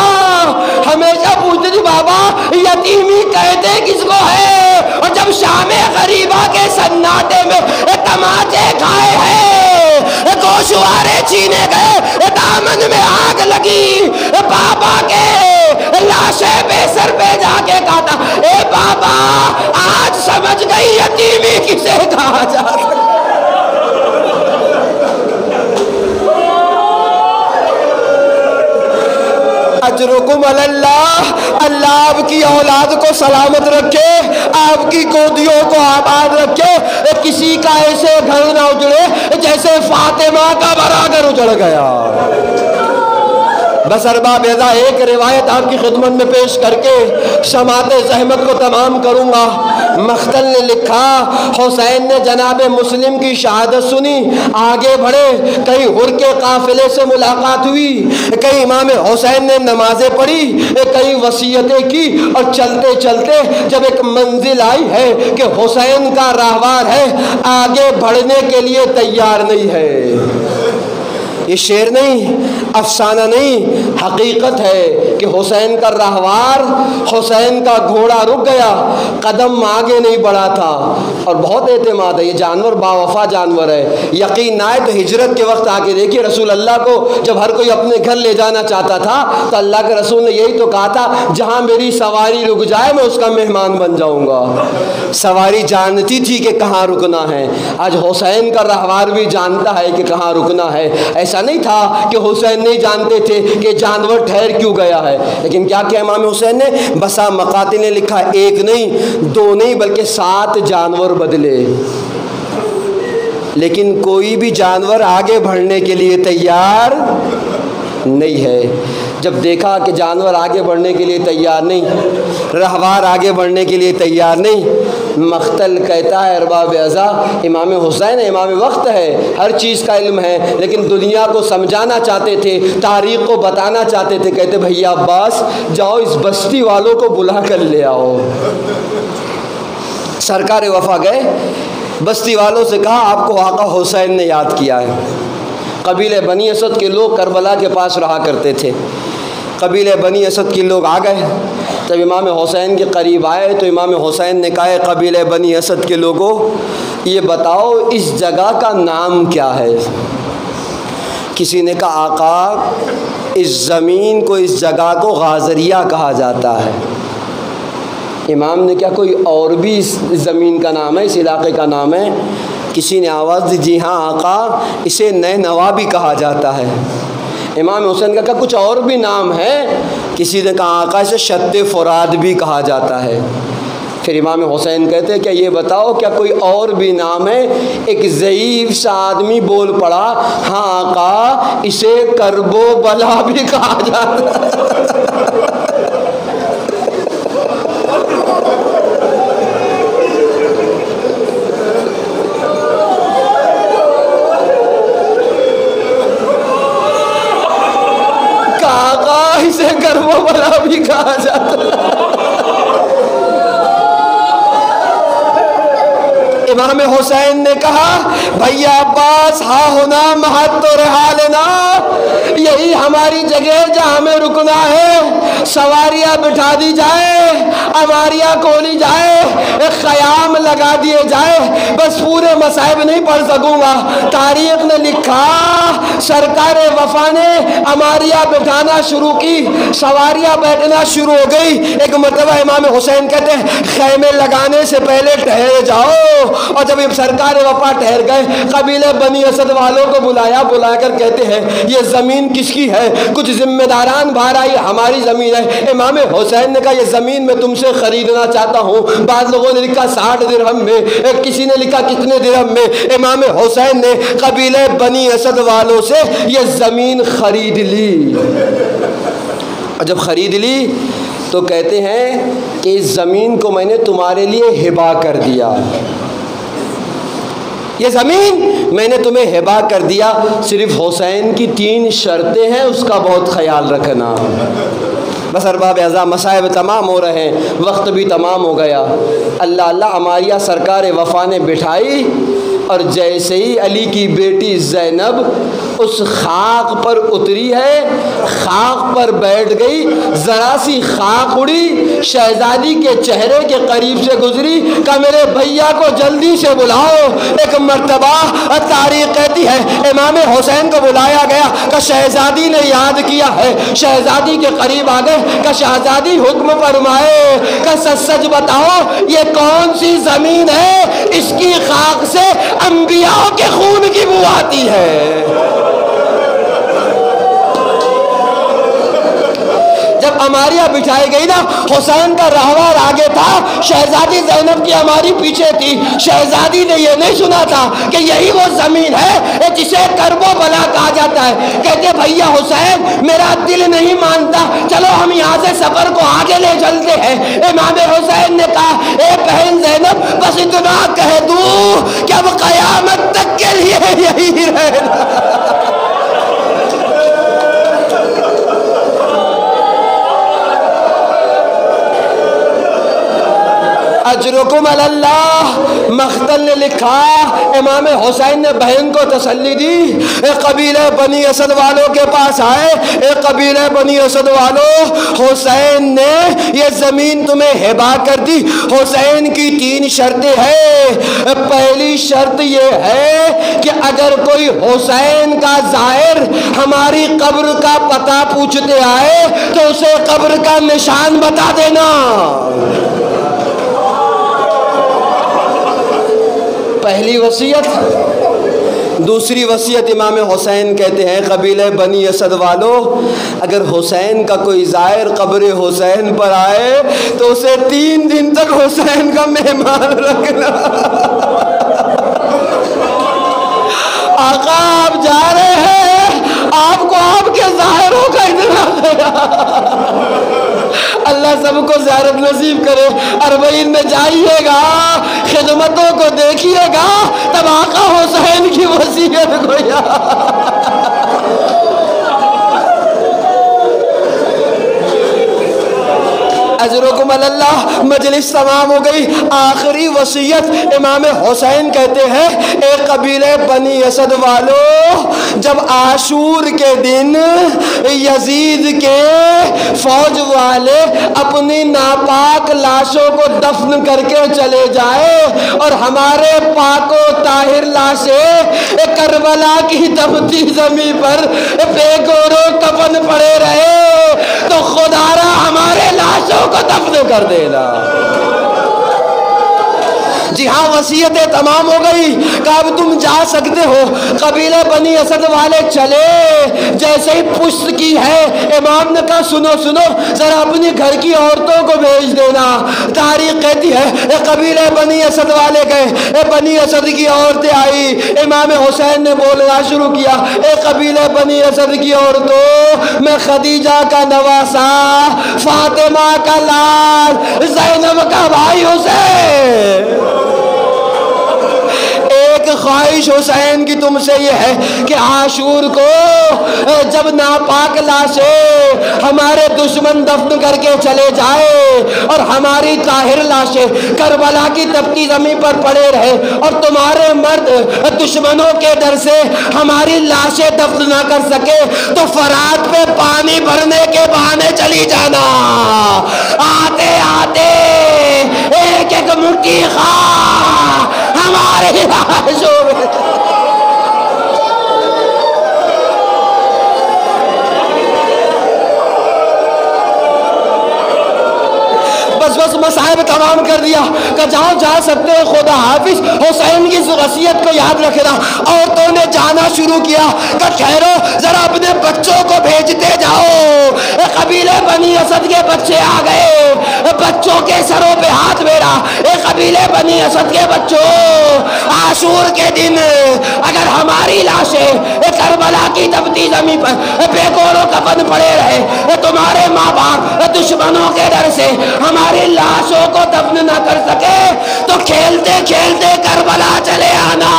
ہمیشہ پوچھتے تھی بابا یتیمی کہتے کس کو ہے، اور جب شام غریبہ کے سناٹے میں تماچے کھائے ہیں، گوشوارے چھینے گئے، دامن میں آگ لگی، بابا کے لاشے پہ سر پہ جا کے کہا تھا اے بابا آج سمجھ گئی یتیمی کسے کہا جاتا ہے۔ اجرکم علی اللہ، اللہ آپ کی اولاد کو سلامت رکھے، آپ کی گودیوں کو آباد رکھے، کسی کا ایسے گھر نہ اجڑے جیسے فاطمہ کا بڑا گھر اجڑ گیا۔ بس ارباب ازا ایک روایت آپ کی خدمت میں پیش کر کے سماعت زحمت کو تمام کروں گا۔ مختل نے لکھا حسین نے جناب مسلم کی شہادت سنی، آگے بڑھے، کہیں حر کے قافلے سے ملاقات ہوئی، کہیں امام حسین نے نمازیں پڑھی، کہیں وصیتیں کی، اور چلتے چلتے جب ایک منزل آئی ہے کہ حسین کا راہوار ہے، آگے بڑھنے کے لیے تیار نہیں ہے۔ یہ شعر نہیں، افسانہ نہیں، حقیقت ہے کہ حسین کا راہوار، حسین کا گھوڑا رک گیا، قدم آگے نہیں بڑھا تھا۔ اور بہت اعتماد ہے، یہ جانور باوفا جانور ہے، یقین نہ آئے تو ہجرت کے وقت آ کے دیکھیے، رسول اللہ کو جب ہر کوئی اپنے گھر لے جانا چاہتا تھا تو اللہ کے رسول نے یہی تو کہا تھا، جہاں میری سواری رک جائے میں اس کا مہمان بن جاؤں گا۔ سواری جانتی تھی کہ کہاں رکنا ہے، آج حسین کا راہوار بھی جانتا ہے کہ کہاں رکنا ہے۔ ایسا نہیں تھا کہ حسین نہیں جانتے تھے کہ جانور ٹھہر کیوں گیا ہے، لیکن کیا کیا امام حسین نے؟ بسا مقاتل نے لکھا ایک نہیں، دو نہیں، بلکہ 7 جانور بدلے، لیکن کوئی بھی جانور آگے بڑھنے کے لیے تیار نہیں ہے۔ جب دیکھا کہ جانور آگے بڑھنے کے لیے تیار نہیں، راہوار آگے بڑھنے کے لیے تیار نہیں، مختل کہتا ہے ارباب ازا امام حسین ہے، امام وقت ہے، ہر چیز کا علم ہے، لیکن دنیا کو سمجھانا چاہتے تھے، تاریخ کو بتانا چاہتے تھے، کہتے بھیا عباس جاؤ اس بستی والوں کو بلا کر لے آؤ۔ سرکار وفا گئے، بستی والوں سے کہا آپ کو آقا حسین نے یاد کیا ہے۔ قبیلہ بنی اسد کے لوگ کربلا کے پاس رہا کرتے تھے، قبیلہ بنی اسد کے لوگ آ گئے، جب امام حسین کے قریب آئے تو امام حسین نے کہا قبیلہ بنی اسد کے لوگوں یہ بتاؤ اس جگہ کا نام کیا ہے؟ کسی نے کہا آقا اس زمین کو، اس جگہ کو غازریہ کہا جاتا ہے۔ امام نے کیا کوئی اور بھی اس زمین کا نام ہے، اس علاقے کا نام ہے؟ کسی نے آواز دی جی ہاں آقا اسے نئے نوا بھی کہا جاتا ہے۔ امام حسین کا کہا کچھ اور بھی نام ہے؟ کسی نے کہا آقا اسے شت فراد بھی کہا جاتا ہے۔ پھر امام حسین کہتے ہیں کیا یہ بتاؤ کیا کوئی اور بھی نام ہے؟ ایک ضعیف سا آدمی بول پڑا ہاں آقا اسے کرب و بلا بھی کہا جاتا ہے۔ اسے کرب و بلا بھی کہا جاتا ہے۔ امام حسین نے کہا بھیا عباس ہاں ہونا مہت تو رہا لینا، یہی ہماری جگہ جہاں ہمیں رکنا ہے، سواریاں بٹھا دی جائے، اماریاں کھولی جائے، ایک خیام لگا دیے جائے، بس پورے مصائب نہیں پڑھ سکوں گا۔ تاریخ نے لکھا سرکار وفا نے اماریاں بٹھانا شروع کی، سواریاں بیٹھنا شروع ہو گئی۔ ایک مرتبہ امام حسین کہتے ہیں خیمے لگانے سے پہلے ٹھہر جاؤ، اور جب سرکار وفا ٹھہر گئے قبیلہ بنی اسد والوں کو بلایا، بلا کر کہتے ہیں یہ زمین کس کی ہے؟ کچھ ذمہ داران باہر آئی ہماری زمین ہے۔ امام حسین نے کہا یہ زمین میں تم سے خریدنا چاہتا ہوں۔ بعض لوگوں نے لکھا 60 درہم میں، کسی نے لکھا کتنے درہم میں۔ امام حسین نے قبیلہ بنی اسد والوں سے یہ زمین خرید لی، اور جب خرید لی تو کہتے ہیں کہ اس زمین کو میں نے تمہارے لیے ہبا کر دیا، یہ زمین میں نے تمہیں ہبا کر دیا، صرف حسین کی 3 شرطیں ہیں، اس کا بہت خیال رکھنا۔ بس ارباب اعزاء مصائب تمام ہو رہے ہیں، وقت بھی تمام ہو گیا۔ اللہ اللہ اماریہ سرکار وفا نے بٹھائی، اور جیسے ہی علی کی بیٹی زینب اس خاک پر اتری ہے، خاک پر بیٹھ گئی، ذرا سی خاک اڑی، شہزادی کے چہرے کے قریب سے گزری، کہا میرے بھیا کو جلدی سے بلاؤ۔ ایک مرتبہ تاریخ کہتی ہے امام حسین کو بلایا گیا کہ شہزادی نے یاد کیا ہے، شہزادی کے قریب آ گئے کہ شہزادی حکم فرمائے کہ سچ سچ بتاؤ یہ کون سی زمین ہے اس کی خاک سے انبیاء کے خون کی بو آتی ہے؟ ہمارے بٹھائی گئی نا، حسین کا رہوار آگے تھا، شہزادی زینب کی ہماری پیچھے تھی۔ شہزادی نے یہ نہیں سنا تھا کہ یہی وہ زمین ہے جسے کرب و بلا کہا جاتا ہے۔ کہتے بھیا حسین میرا دل نہیں مانتا، چلو ہم یہاں سے سفر کو آگے لے چلتے ہیں۔ امام حسین نے کہا اے بہن زینب بس اتنا کہہ دوں کہ اب قیامت تک کے لیے یہی رہنا۔ اجرکم علی اللہ۔ مختل نے لکھا امام حسین نے بہن کو تسلی دی، اے قبیلہ بنی اسد والوں کے پاس آئے، اے قبیلہ بنی اسد والوں، حسین نے یہ زمین تمہیں ہبا کر دی۔ حسین کی 3 شرطیں ہیں۔ پہلی شرط یہ ہے کہ اگر کوئی حسین کا زائر ہماری قبر کا پتہ پوچھتے آئے تو اسے قبر کا نشان بتا دینا۔ پہلی وصیت۔ دوسری وصیت امام حسین کہتے ہیں قبیلہ بنی اسد والوں، اگر حسین کا کوئی زائر قبر حسین پر آئے تو اسے 3 دن تک حسین کا مہمان رکھنا۔ آقا آپ جا رہے ہیں، آپ کو آپ کے ظاہروں کا اتنا خیال۔ اللہ سب کو زیارت نصیب کرے۔ اربعین میں جائیے گا، خدمتوں کو دیکھیے گا، تب آقا حسین کی وصیت کو یاد۔ اجرکم علی اللہ۔ مجلس تمام ہو گئی۔ آخری وصیت امام حسین کہتے ہیں اے قبیلہ بنی اسد والو، جب عاشور کے دن یزید کے فوج والے اپنی ناپاک لاشوں کو دفن کر کے چلے جائے اور ہمارے پاک و طاہر لاشیں کربلا کی تپتی زمین پر بے گور و کفن پڑے رہے تو خدا را ہمارے لاشوں کو دفن کر دینا۔ جی ہاں وصیتیں تمام ہو گئی کہ اب تم جا سکتے ہو۔ قبیلہ بنی اسد والے چلے، جیسے ہی پشت کی ہے امام نے کہا سنو سنو ذرا اپنی گھر کی عورتوں کو بھیج دینا۔ تاریخ کہتی ہے اے قبیلہ بنی اسد والے گئے، اے بنی اسد کی عورتیں آئی، امام حسین نے بولنا شروع کیا اے قبیلہ بنی اسد کی عورتوں، میں خدیجہ کا نواسا، فاطمہ کا لال، زینب کا بھائی حسین، ایک خواہش حسین کی تم سے یہ ہے کہ عاشور کو جب ناپاک لاشیں ہمارے دشمن دفن کر کے چلے جائے اور ہماری طاہر لاشیں کربلا کی تپتی زمین پر پڑے رہے اور تمہارے مرد دشمنوں کے ڈر سے ہماری لاشیں دفن نہ کر سکے تو فرات پہ پانی بھرنے کے بہانے چلی جانا، آتے آتے ایک ایک مٹھی خاک ہمارے لاشوں میں۔ بس مصائب تمام کر دیا کہ جہاں جا سکتے ہیں خدا حافظ، حسین کی وصیت کو یاد رکھنا۔ عورتوں نے جانا شروع کیا کہ ٹھہرو ذرا اپنے بچوں کو بھیجتے جاؤ۔ قبیلہ بنی اسد کے بچے آ گئے، بچوں کے سروں پہ ہاتھ پھیرا، اے قبیلہ بنی اسد کے بچوں، عاشور کے دن اگر ہماری لاشیں کربلا کی تپتی زمین پر بے گور و کفن پڑے رہے، تمہارے ماں باپ دشمنوں کے ڈر سے ہماری لاشوں کو دفن نہ کر سکے تو کھیلتے کھیلتے کربلا چلے آنا،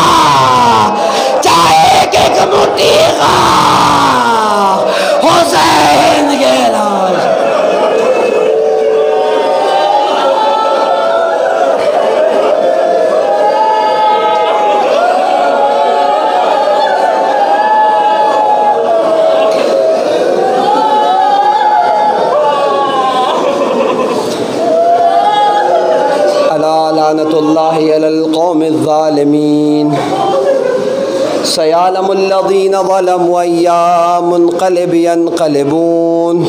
چاہے ایک مٹھی خاک حسین کے لاش۔ لعنت اللہ علی القوم الظالمین سیعلم الذین ظلموا ایا منقلب ینقلبون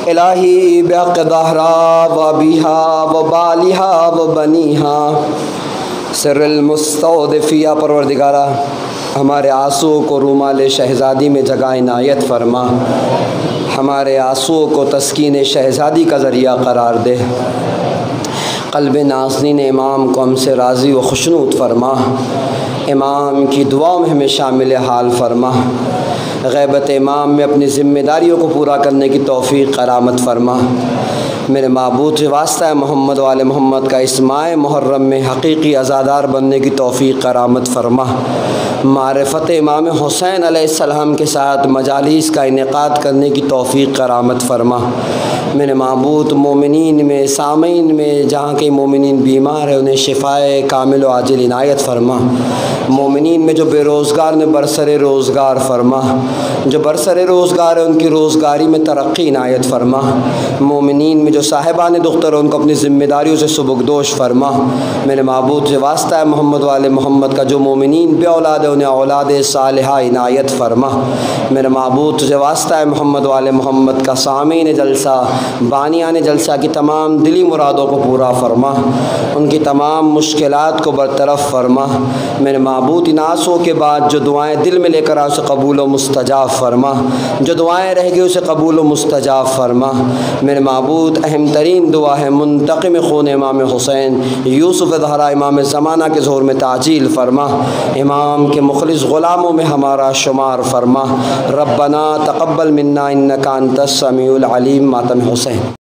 الہی بحق ظہرا و بیہا و بالیہا و بنیہا سر المستودفیہ پروردگارہ ہمارے آنسو کو رومال شہزادی میں جگہ عنایت فرما، ہمارے آنسوؤں کو تسکین شہزادی کا ذریعہ قرار دے۔ قلب نازنین امام کو ہم سے راضی و خوشنود فرما، امام کی دعاؤں میں ہمیں شامل حال فرما، غیبت امام میں اپنی ذمہ داریوں کو پورا کرنے کی توفیق کرامت فرما۔ میرے معبود سے واسطہ ہے محمد وآل محمد کا اس ماہ محرم میں حقیقی عزادار بننے کی توفیق کرامت فرما۔ معرفت امام حسین علیہ السلام کے ساتھ مجالس کا انعقاد کرنے کی توفیق کرامت فرما۔ میرے معبود مومنین میں سامعین میں جہاں کے مومنین بیمار ہیں انہیں شفائے کامل و عاجل عنایت فرما۔ مومنین میں جو بے روزگار نے برسر روزگار فرما، جو برسر روزگار ہے ان کی روزگاری میں ترقی عنایت فرما۔ مومنین میں جو صاحبان دختر ان کو اپنی ذمہ داریوں سے سبکدوش فرما۔ میرے معبود سے واسطہ ہے محمد وآل محمد کا جو مومنین بے اولاد ہے انہیں اولاد صالحہ عنایت فرما۔ میرے معبود سے واسطہ ہے محمد وآل محمد کا سامعین جلسہ بانیان جلسہ کی تمام دلی مرادوں کو پورا فرما، ان کی تمام مشکلات کو برطرف فرما۔ میرے معبود ان آنسوؤں کے بعد جو دعائیں دل میں لے کر آئے اسے قبول و مستجاب فرما، جو دعائیں رہ گئی اسے قبول و مستجاب فرما۔ میرے معبود اہم ترین دعا ہے منتقم خون امام حسین یوسف زہرا امام زمانہ کے ظہور میں تعجیل فرما، امام کے مخلص غلاموں میں ہمارا شمار فرما۔ ربنا تقبل منا انک انت السمیع العلیم۔ ماتم حسین۔